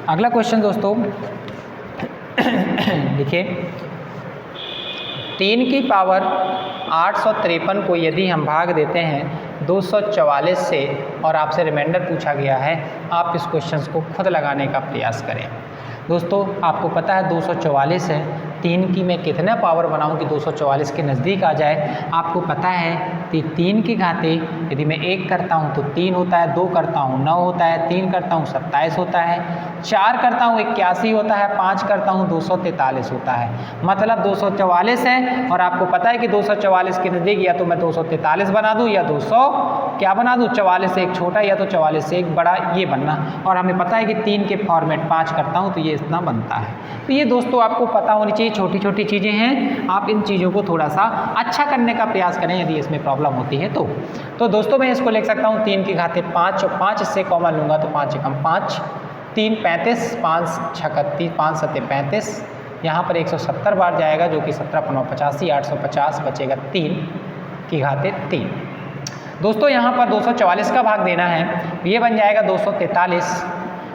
अगला क्वेश्चन दोस्तों देखिए, 3 की पावर 853 को यदि हम भाग देते हैं 244 से, और आपसे रिमाइंडर पूछा गया है, आप इस क्वेश्चन को खुद लगाने का प्रयास करें। दोस्तों आपको पता है 244 है, 3 की मैं कितना पावर बनाऊं कि 244 के नज़दीक आ जाए। आपको पता है कि 3 की घाते यदि मैं 1 करता हूं तो 3 होता है, 2 करता हूं 9 होता है, 3 करता हूं 27 होता है, 4 करता हूं 81 होता है, 5 करता हूं 243 होता है, मतलब 244 है। और आपको पता है कि 244 के नज़दीक या तो मैं 243 बना दूँ या 200 क्या बना दूँ, 44 से एक छोटा या तो 44 से एक बड़ा, ये बनना। और हमें पता है कि 3 के फॉर्मेट 5 करता हूँ तो ये इतना बनता है। तो ये दोस्तों आपको पता होनी चाहिए, छोटी छोटी चीज़ें हैं, आप इन चीज़ों को थोड़ा सा अच्छा करने का प्रयास करें यदि इसमें प्रॉब्लम होती है तो दोस्तों मैं इसको लिख सकता हूँ 3 की घाते 5, और 5 इससे कॉमन लूँगा तो 5 एकम 5, 3 35, 5 6 31, 5 7 35, यहाँ पर 170 बार जाएगा जो कि 17 5 85, 850 बचेगा 3 की घाते 3। दोस्तों यहाँ पर 244 का भाग देना है, ये बन जाएगा 243,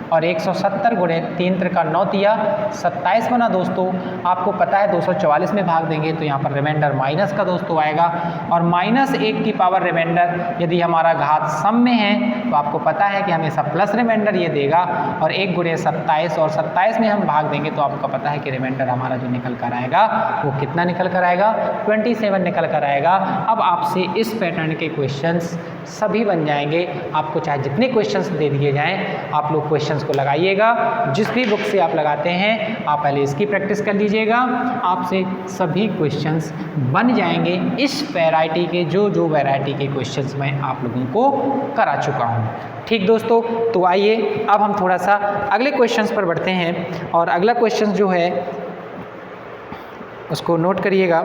और 170 गुणे 3 त्रिका 9 तिया 27 बना। दोस्तों आपको पता है 244 में भाग देंगे तो यहाँ पर रिमाइंडर माइनस का दोस्तों आएगा, और -1 की पावर रिमाइंडर यदि हमारा घात सम में है तो आपको पता है कि हमेशा प्लस रिमाइंडर ये देगा, और 1 गुणे 27, और 27 में हम भाग देंगे तो आपको पता है कि रिमाइंडर हमारा जो निकल कर आएगा वो कितना निकल कर आएगा, 27 निकल कर आएगा। अब आपसे इस पैटर्न के क्वेश्चंस सभी बन जाएंगे। आपको चाहे जितने क्वेश्चंस दे दिए जाएँ, आप लोग क्वेश्चंस को लगाइएगा। जिस भी बुक से आप लगाते हैं आप पहले इसकी प्रैक्टिस कर लीजिएगा, आपसे सभी क्वेश्चंस बन जाएंगे इस वैरायटी के, जो वैरायटी के क्वेश्चंस मैं आप लोगों को करा चुका हूँ। ठीक दोस्तों, तो आइए अब हम थोड़ा सा अगले क्वेश्चंस पर बढ़ते हैं, और अगला क्वेश्चन जो है उसको नोट करिएगा।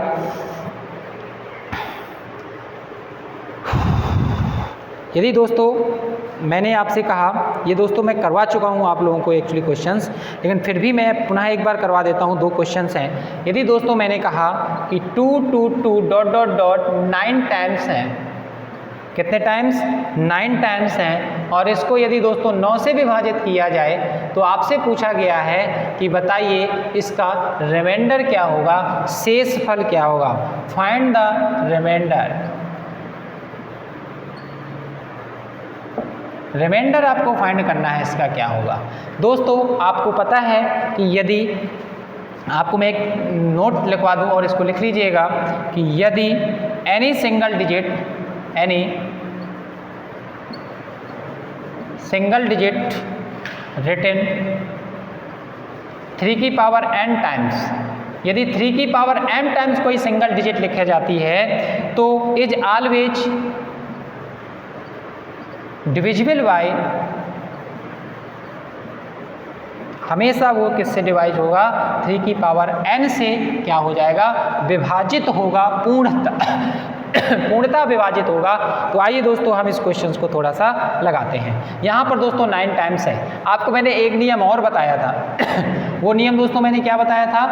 यदि दोस्तों मैंने आपसे कहा, ये दोस्तों मैं करवा चुका हूँ आप लोगों को एक्चुअली क्वेश्चंस, लेकिन फिर भी मैं पुनः एक बार करवा देता हूँ। 2 क्वेश्चंस हैं। यदि दोस्तों मैंने कहा कि 2 2 2 डॉट डॉट डॉट 9 टाइम्स हैं, कितने टाइम्स? 9 टाइम्स हैं, और इसको यदि दोस्तों 9 से विभाजित किया जाए तो आपसे पूछा गया है कि बताइए इसका रिमाइंडर क्या होगा, शेषफल क्या होगा। Find the remainder. रिमाइंडर आपको फाइंड करना है, इसका क्या होगा। दोस्तों आपको पता है कि यदि आपको मैं एक नोट लिखवा दूं और इसको लिख लीजिएगा कि यदि एनी सिंगल डिजिट रिटन 3 की पावर n टाइम्स, यदि 3 की पावर m टाइम्स कोई सिंगल डिजिट लिखी जाती है तो इज ऑलवेज डिविजिबल बाय, हमेशा वो किससे डिवाइड होगा? 3 की पावर n से क्या हो जाएगा? विभाजित होगा, पूर्णतः विभाजित होगा। तो आइए दोस्तों हम इस क्वेश्चन को थोड़ा सा लगाते हैं। यहाँ पर दोस्तों 9 टाइम्स है। आपको मैंने एक नियम और बताया था। वो नियम दोस्तों मैंने क्या बताया था?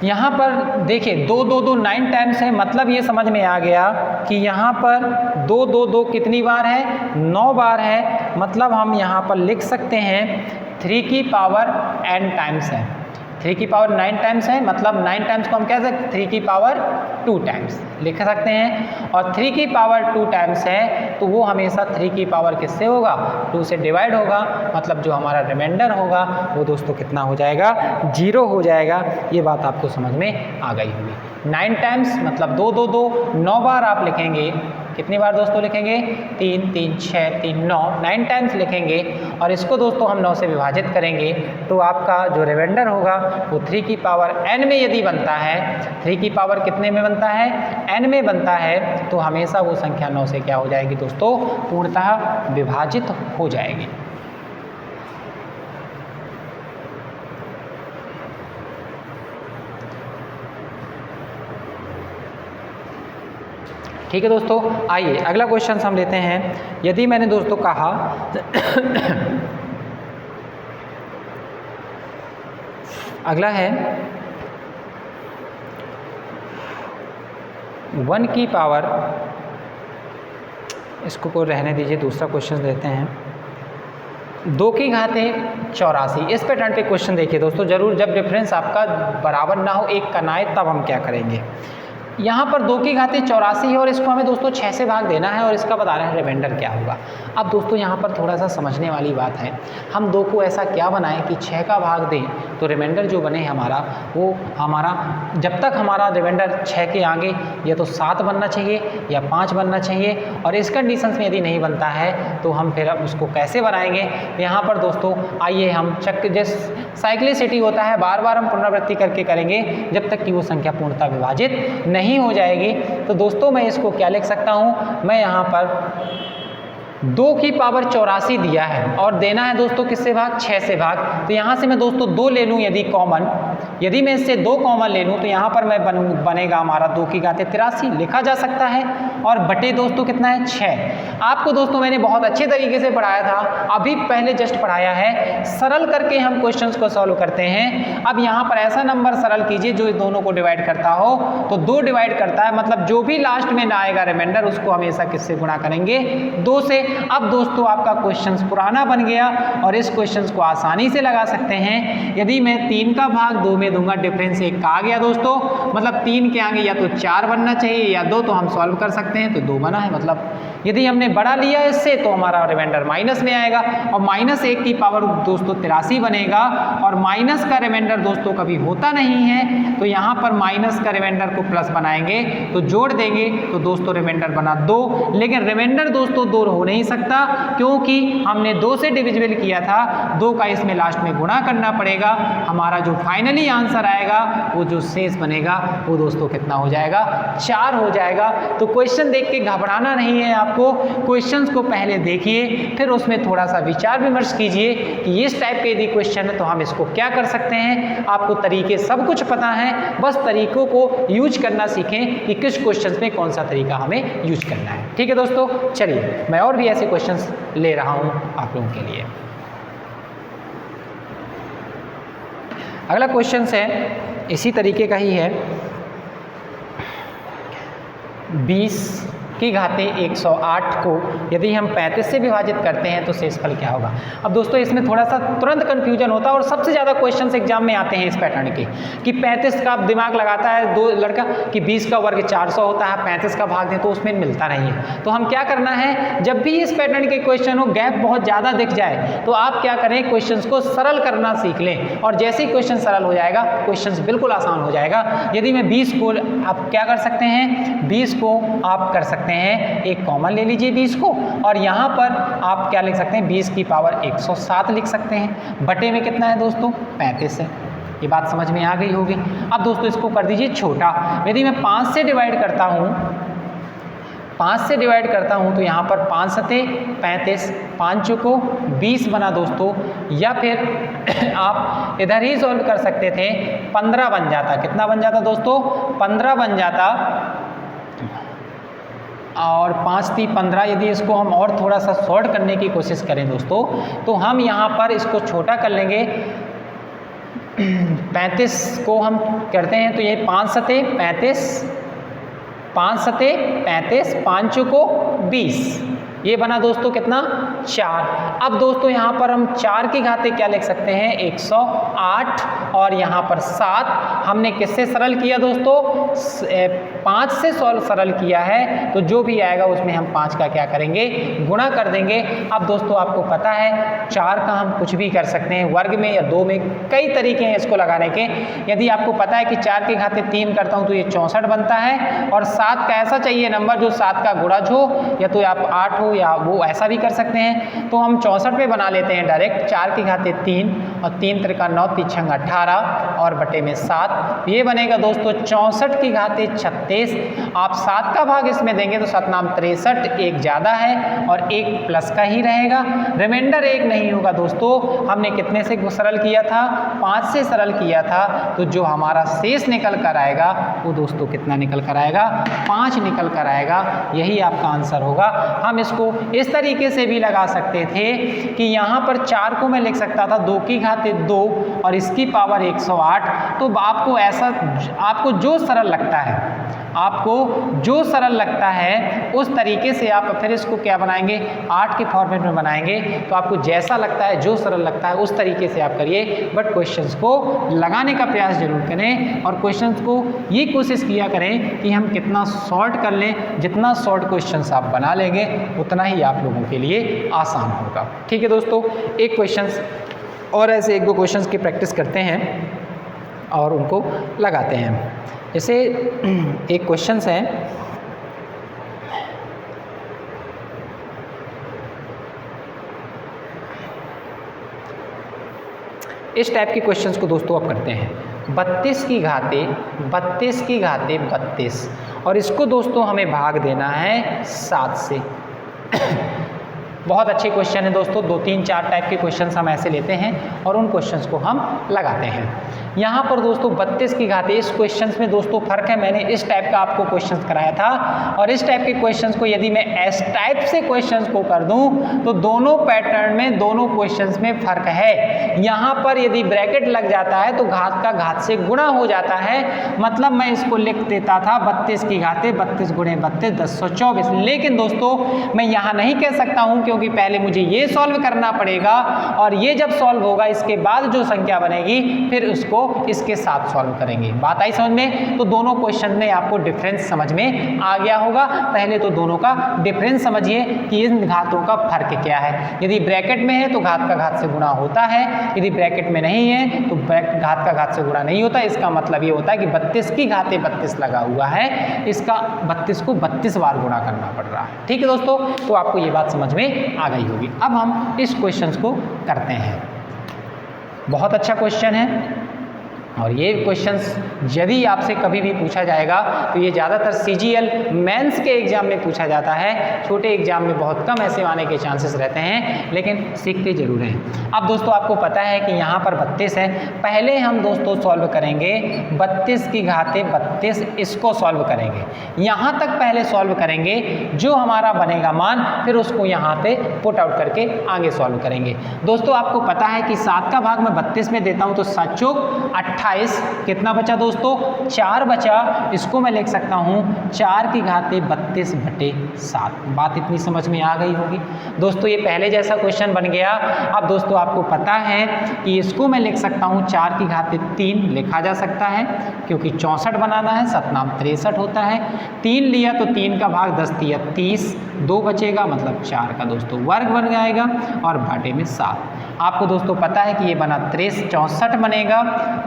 यहाँ पर देखिए 2 2 2 9 टाइम्स है, मतलब ये समझ में आ गया कि यहाँ पर 2 2 2 कितनी बार है? 9 बार है। मतलब हम यहाँ पर लिख सकते हैं 3 की पावर n टाइम्स है। 3 की पावर 9 टाइम्स है, मतलब 9 टाइम्स को हम कह सकते हैं 3 की पावर 2 टाइम्स लिख सकते हैं। और 3 की पावर 2 टाइम्स है तो वो हमेशा 3 की पावर किससे होगा? 2 से डिवाइड होगा। मतलब जो हमारा रिमाइंडर होगा वो दोस्तों कितना हो जाएगा? 0 हो जाएगा। ये बात आपको समझ में आ गई होगी। 9 टाइम्स मतलब 2 2 2 9 बार आप लिखेंगे। कितनी बार दोस्तों लिखेंगे? 3 3 6 3 9 9 टाइम्स लिखेंगे, और इसको दोस्तों हम 9 से विभाजित करेंगे तो आपका जो रिमाइंडर होगा वो 3 की पावर n में यदि बनता है, 3 की पावर कितने में बनता है? n में बनता है, तो हमेशा वो संख्या 9 से क्या हो जाएगी दोस्तों? पूर्णतः विभाजित हो जाएगी। ठीक है दोस्तों, आइए अगला क्वेश्चन हम लेते हैं। यदि मैंने दोस्तों कहा अगला है 1 की पावर, इसको को रहने दीजिए, दूसरा क्वेश्चन लेते हैं। 2 की घाते 84। इस पैटर्न पे क्वेश्चन देखिए दोस्तों जरूर, जब डिफरेंस आपका बराबर ना हो, एक का ना आए, तब हम क्या करेंगे। यहाँ पर 2 की घाते 84 है और इसको हमें दोस्तों 6 से भाग देना है और इसका बता रहे हैं रिमाइंडर क्या होगा। अब दोस्तों यहाँ पर थोड़ा सा समझने वाली बात है, हम 2 को ऐसा क्या बनाएं कि 6 का भाग दें तो रिमाइंडर जो बने हमारा, वो हमारा जब तक हमारा रिमाइंडर 6 के आगे या तो 7 बनना चाहिए या 5 बनना चाहिए, और इस कंडीशन में यदि नहीं बनता है तो हम फिर उसको कैसे बनाएंगे। यहाँ पर दोस्तों आइए हम चक्र जैसे साइक्लिसिटी होता है, बार बार हम पुनरावृत्ति करके करेंगे जब तक कि वो संख्या पूर्णतः विभाजित नहीं हो जाएगी। तो दोस्तों मैं इसको क्या लिख सकता हूँ, मैं यहाँ पर 2 की पावर 84 दिया है और देना है दोस्तों किससे भाग? 6 से भाग। तो यहाँ से मैं दोस्तों 2 ले लूँ यदि कॉमन, यदि मैं इससे 2 कॉमन ले लूँ तो यहाँ पर मैं बनेगा हमारा 2 की घाते 83 लिखा जा सकता है, और बटे दोस्तों कितना है? 6। आपको दोस्तों मैंने बहुत अच्छे तरीके से पढ़ाया था, अभी पहले जस्ट पढ़ाया है, सरल करके हम क्वेश्चंस को सॉल्व करते हैं। अब यहाँ पर ऐसा नंबर सरल कीजिए जो दोनों को डिवाइड करता हो, तो 2 डिवाइड करता है, मतलब जो भी लास्ट में ना आएगा रिमाइंडर उसको हमेशा किससे गुणा करेंगे? 2 से। अब दोस्तों आपका क्वेश्चन पुराना बन गया और इस क्वेश्चन को आसानी से लगा सकते हैं। यदि मैं 3 का भाग 2 में दूंगा, डिफरेंस 1 का आ गया दोस्तों, मतलब 3 के आगे या तो 4 बनना चाहिए या 2, तो हम सॉल्व कर सकते हैं, तो 2 बना है। मतलब यदि हमने बड़ा लिया इससे तो हमारा रिमाइंडर माइनस में आएगा, और -1 की पावर दोस्तों 83 बनेगा, और माइनस का रिमाइंडर दोस्तों कभी होता नहीं है, तो यहाँ पर माइनस का रिमाइंडर को प्लस बनाएंगे तो जोड़ देंगे तो दोस्तों रिमाइंडर बना 2। लेकिन रिमाइंडर दोस्तों 2 हो नहीं सकता क्योंकि हमने 2 से डिविजिबल किया था, 2 का इसमें लास्ट में गुणा करना पड़ेगा। हमारा जो फाइनली ही आंसर आएगा, वो जो शेष बनेगा वो दोस्तों कितना हो जाएगा, 4 हो जाएगा। तो क्वेश्चन देख के घबराना नहीं है आपको, क्वेश्चंस को पहले देखिए, फिर उसमें थोड़ा सा विचार विमर्श कीजिए कि इस टाइप के यदि क्वेश्चन है तो हम इसको क्या कर सकते हैं। आपको तरीके सब कुछ पता है, बस तरीकों को यूज करना सीखें कि किस क्वेश्चन में कौन सा तरीका हमें यूज करना है। ठीक है दोस्तों, चलिए मैं और भी ऐसे क्वेश्चंस ले रहा हूं आप लोगों के लिए। अगला क्वेश्चन है इसी तरीके का ही है, 20 की घाते 108 को यदि हम 35 से विभाजित करते हैं तो शेषफल क्या होगा। अब दोस्तों इसमें थोड़ा सा तुरंत कन्फ्यूजन होता है और सबसे ज़्यादा क्वेश्चंस एग्जाम में आते हैं इस पैटर्न के, कि 35 का दिमाग लगाता है दो लड़का कि 20 का वर्ग 400 होता है, 35 का भाग दें तो उसमें मिलता नहीं है। तो हम क्या करना है, जब भी इस पैटर्न के क्वेश्चन हो, गैप बहुत ज़्यादा दिख जाए तो आप क्या करें, क्वेश्चन को सरल करना सीख लें, और जैसे ही क्वेश्चन सरल हो जाएगा क्वेश्चन बिल्कुल आसान हो जाएगा। यदि मैं 20 को, आप क्या कर सकते हैं, 20 को आप कर सकते हैं एक कॉमन ले लीजिए 20 को, और यहाँ पर आप क्या लिख सकते हैं, 20 की पावर 107 लिख सकते हैं। बटे में कितना है दोस्तों, 35 है। ये बात समझ में आ गई होगी। अब दोस्तों इसको कर दीजिए छोटा। यदि मैं 5 से डिवाइड करता हूँ, 5 से डिवाइड करता हूँ तो यहाँ पर 5 सते 35, 5 चौको 20 बना दोस्तों, या फिर आप इधर ही सॉल्व कर सकते थे, 15 बन जाता। कितना बन जाता दोस्तों, 15 बन जाता, और 5 × 3 = 15। यदि इसको हम और थोड़ा सा शॉर्ट करने की कोशिश करें दोस्तों, तो हम यहाँ पर इसको छोटा कर लेंगे। 35 को हम करते हैं तो ये 5 सते 35, 5 सते 35, 5 चौको 20, ये बना दोस्तों कितना, 4। अब दोस्तों यहाँ पर हम 4 की घाते क्या लिख सकते हैं, 108, और यहाँ पर 7 हमने किससे सरल किया दोस्तों, 5 से सरल किया है, तो जो भी आएगा उसमें हम 5 का क्या करेंगे, गुणा कर देंगे। अब दोस्तों आपको पता है 4 का हम कुछ भी कर सकते हैं, वर्ग में या 2 में, कई तरीके हैं इसको लगाने के। यदि आपको पता है कि 4 की घाते 3 करता हूँ तो ये 64 बनता है, और 7 का ऐसा चाहिए नंबर जो 7 का गुणज हो, या तो आप 8 हो या वो ऐसा भी कर सकते हैं। तो हम 64 पे बना लेते हैं डायरेक्ट, 4 की घाते 3 और 3 × 9 = 3 × 18 और बटे में 7, ये बनेगा दोस्तों 64 की घाते 36। आप 7 का भाग इसमें देंगे तो 7 नाम 63, एक ज़्यादा है और एक प्लस का ही रहेगा, रिमाइंडर एक नहीं होगा दोस्तों। हमने कितने से सरल किया था, 5 से सरल किया था, तो जो हमारा शेष निकल कर आएगा वो दोस्तों कितना निकल कर आएगा, 5 निकल कर आएगा। यही आपका आंसर होगा। हम इसको इस तरीके से भी लगा सकते थे कि यहाँ पर 4 को मैं लिख सकता था 2 की घाते 2 और इसकी पावर 108। तो आपको ऐसा, आपको जो सरल लगता है, आपको जो सरल लगता है उस तरीके से आप फिर इसको क्या बनाएंगे, 8 के फॉर्मेट में बनाएंगे। तो आपको जैसा लगता है, जो सरल लगता है उस तरीके से आप करिए, बट क्वेश्चंस को लगाने का प्रयास जरूर करें, और क्वेश्चंस को ये कोशिश किया करें कि हम कितना शॉर्ट कर लें। जितना शॉर्ट क्वेश्चंस आप बना लेंगे उतना ही आप लोगों के लिए आसान होगा। ठीक है दोस्तों, एक क्वेश्चंस और ऐसे 1-2 क्वेश्चंस की प्रैक्टिस करते हैं और उनको लगाते हैं। जैसे एक क्वेश्चंस है, इस टाइप के क्वेश्चंस को दोस्तों आप करते हैं, 32 की घाते 32 और इसको दोस्तों हमें भाग देना है 7 से। बहुत अच्छे क्वेश्चन है दोस्तों, 2, 3, 4 टाइप के क्वेश्चंस हम ऐसे लेते हैं और उन क्वेश्चंस को हम लगाते हैं। यहाँ पर दोस्तों 32 की घाते, इस क्वेश्चंस में दोस्तों फर्क है, मैंने इस टाइप का आपको क्वेश्चंस कराया था, और इस टाइप के क्वेश्चंस को यदि मैं एस टाइप से क्वेश्चंस को कर दूं तो दोनों पैटर्न में, दोनों क्वेश्चंस में फर्क है। यहाँ पर यदि ब्रैकेट लग जाता है तो घात का घात से गुणा हो जाता है, मतलब मैं इसको लिख देता था 32 की घाते 32 × 32 1024। लेकिन दोस्तों मैं यहाँ नहीं कह सकता हूँ, क्योंकि पहले मुझे ये सॉल्व करना पड़ेगा, और ये जब सॉल्व होगा इसके बाद जो संख्या बनेगी फिर उसको इसके साथ सॉल्व करेंगे। बात आई समझ में? तो दोनों क्वेश्चन में आपको डिफरेंस समझ में आ गया होगा। पहले तो दोनों का डिफरेंस समझिए कि इन घातों का फर्क क्या है। यदि ब्रैकेट में है तो घात का घात से गुणा होता है, यदि ब्रैकेट में नहीं है तो घात का घात से गुणा नहीं होता। इसका मतलब ये होता है कि 32 की घाते 32 लगा हुआ है, इसका 32 को 32 बार गुणा करना पड़ रहा है। ठीक है दोस्तों, तो आपको ये बात समझ में आ गई होगी। अब हम इस क्वेश्चन को करते हैं। बहुत अच्छा क्वेश्चन है, और ये क्वेश्चंस यदि आपसे कभी भी पूछा जाएगा तो ये ज़्यादातर CGL मेंस के एग्जाम में पूछा जाता है, छोटे एग्जाम में बहुत कम ऐसे आने के चांसेस रहते हैं, लेकिन सीखते जरूर हैं। अब दोस्तों आपको पता है कि यहाँ पर 32 है, पहले हम दोस्तों सॉल्व करेंगे 32 की घाते 32, इसको सॉल्व करेंगे, यहाँ तक पहले सॉल्व करेंगे, जो हमारा बनेगा मान फिर उसको यहाँ पे पुट आउट करके आगे सॉल्व करेंगे। दोस्तों आपको पता है कि 7 का भाग मैं 32 में देता हूँ तो 7 चौक 28, कितना बचा दोस्तों 4 बचा, इसको मैं लिख सकता हूँ 4 की घाते 32/7। बात इतनी समझ में आ गई होगी दोस्तों, ये पहले जैसा क्वेश्चन बन गया। अब दोस्तों आपको पता है कि इसको मैं लिख सकता हूँ 4 की घाते 3 लिखा जा सकता है, क्योंकि 64 बनाना है, 7 नाम 63 होता है, 3 लिया तो 3 का भाग 10 दिया 30, 2 बचेगा मतलब 4 का दोस्तों वर्ग बन जाएगा और भाटे में 7। आपको दोस्तों पता है कि ये बना 64 बनेगा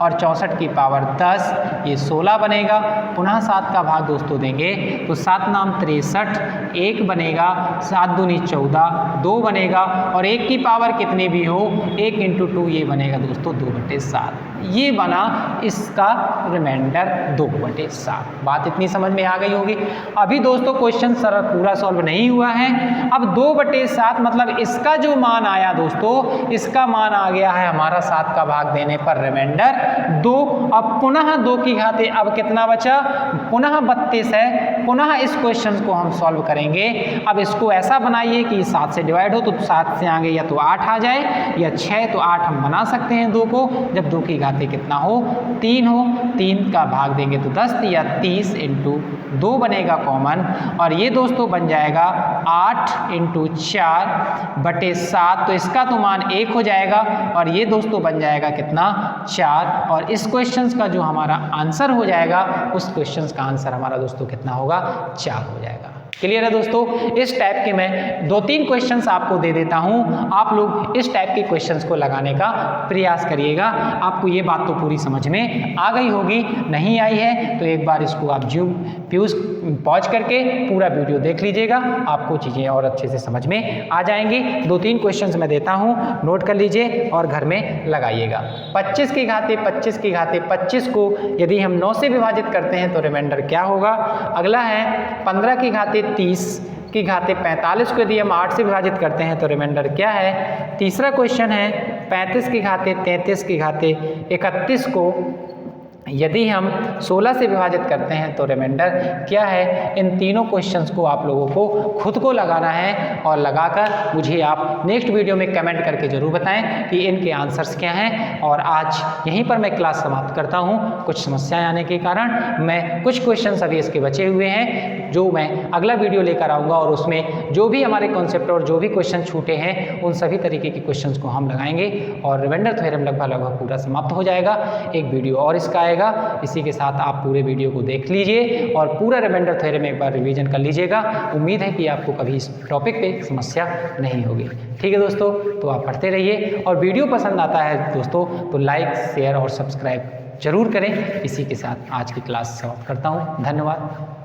और 64 की पावर 10, ये 16 बनेगा, पुनः 7 का भाग दोस्तों देंगे तो 7 नाम 63, 1 बनेगा, 7 दूनी 14, 2 बनेगा और 1 की पावर कितनी भी हो 1 × 2 ये बनेगा दोस्तों 2/7। ये बना इसका रिमाइंडर 2/7। बात इतनी समझ में आ गई होगी। अभी दोस्तों क्वेश्चन सर पूरा सॉल्व नहीं हुआ है। अब 2/7 मतलब इसका जो मान आया दोस्तों, इसका मान आ गया है हमारा 7 का भाग देने पर रिमाइंडर 2। अब पुनः 2 की घाते अब कितना बचा, पुनः 32 है, पुनः इस क्वेश्चन को हम सॉल्व करेंगे। अब इसको ऐसा बनाइए कि 7 से डिवाइड हो तो 7 से आगे या तो 8 आ जाए या 6, तो 8 हम बना सकते हैं 2 को, जब 2 की घाते कितना हो 3 हो, 3 का भाग देंगे तो 10 या 30 × 2 बनेगा कॉमन, और ये दोस्तों बन जाएगा 8 × 4/7, तो इसका तो मान 1 हो जाएगा और ये दोस्तों बन जाएगा कितना 4, और इस क्वेश्चन का जो हमारा आंसर हो जाएगा उस क्वेश्चन का आंसर हमारा दोस्तों कितना होगा 4 हो जाएगा। क्लियर है दोस्तों। इस टाइप के मैं 2-3 क्वेश्चंस आपको दे देता हूं, आप लोग इस टाइप के क्वेश्चंस को लगाने का प्रयास करिएगा। आपको ये बात तो पूरी समझ में आ गई होगी, नहीं आई है तो एक बार इसको आप पॉज करके पूरा वीडियो देख लीजिएगा, आपको चीज़ें और अच्छे से समझ में आ जाएंगी। 2-3 क्वेश्चंस मैं देता हूं, नोट कर लीजिए और घर में लगाइएगा। 25 की घाते 25 की घाते 25 को यदि हम 9 से विभाजित करते हैं तो रिमाइंडर क्या होगा। अगला है 15 की घाते 30 की घाते 45 को यदि हम 8 से विभाजित करते हैं तो रिमाइंडर क्या है। तीसरा क्वेश्चन है 35 की घाते 33 की घाते 31 को यदि हम 16 से विभाजित करते हैं तो रिमाइंडर क्या है। इन तीनों क्वेश्चंस को आप लोगों को खुद को लगाना है और लगाकर मुझे आप नेक्स्ट वीडियो में कमेंट करके ज़रूर बताएं कि इनके आंसर्स क्या हैं। और आज यहीं पर मैं क्लास समाप्त करता हूं, कुछ समस्याएं आने के कारण मैं कुछ क्वेश्चंस अभी इसके बचे हुए हैं जो मैं अगला वीडियो लेकर आऊँगा, और उसमें जो भी हमारे कॉन्सेप्ट और जो भी क्वेश्चन छूटे हैं उन सभी तरीके के क्वेश्चन को हम लगाएंगे और रिमाइंडर थ्योरम लगभग पूरा समाप्त हो जाएगा। एक वीडियो और इसका आएगा, इसी के साथ आप पूरे वीडियो को देख लीजिए और पूरा रिमाइंडर थ्योरम एक बार रिवीजन कर लीजिएगा। उम्मीद है कि आपको कभी इस टॉपिक पे समस्या नहीं होगी। ठीक है दोस्तों, तो आप पढ़ते रहिए और वीडियो पसंद आता है दोस्तों तो लाइक शेयर और सब्सक्राइब जरूर करें। इसी के साथ आज की क्लास समाप्त करता हूँ। धन्यवाद।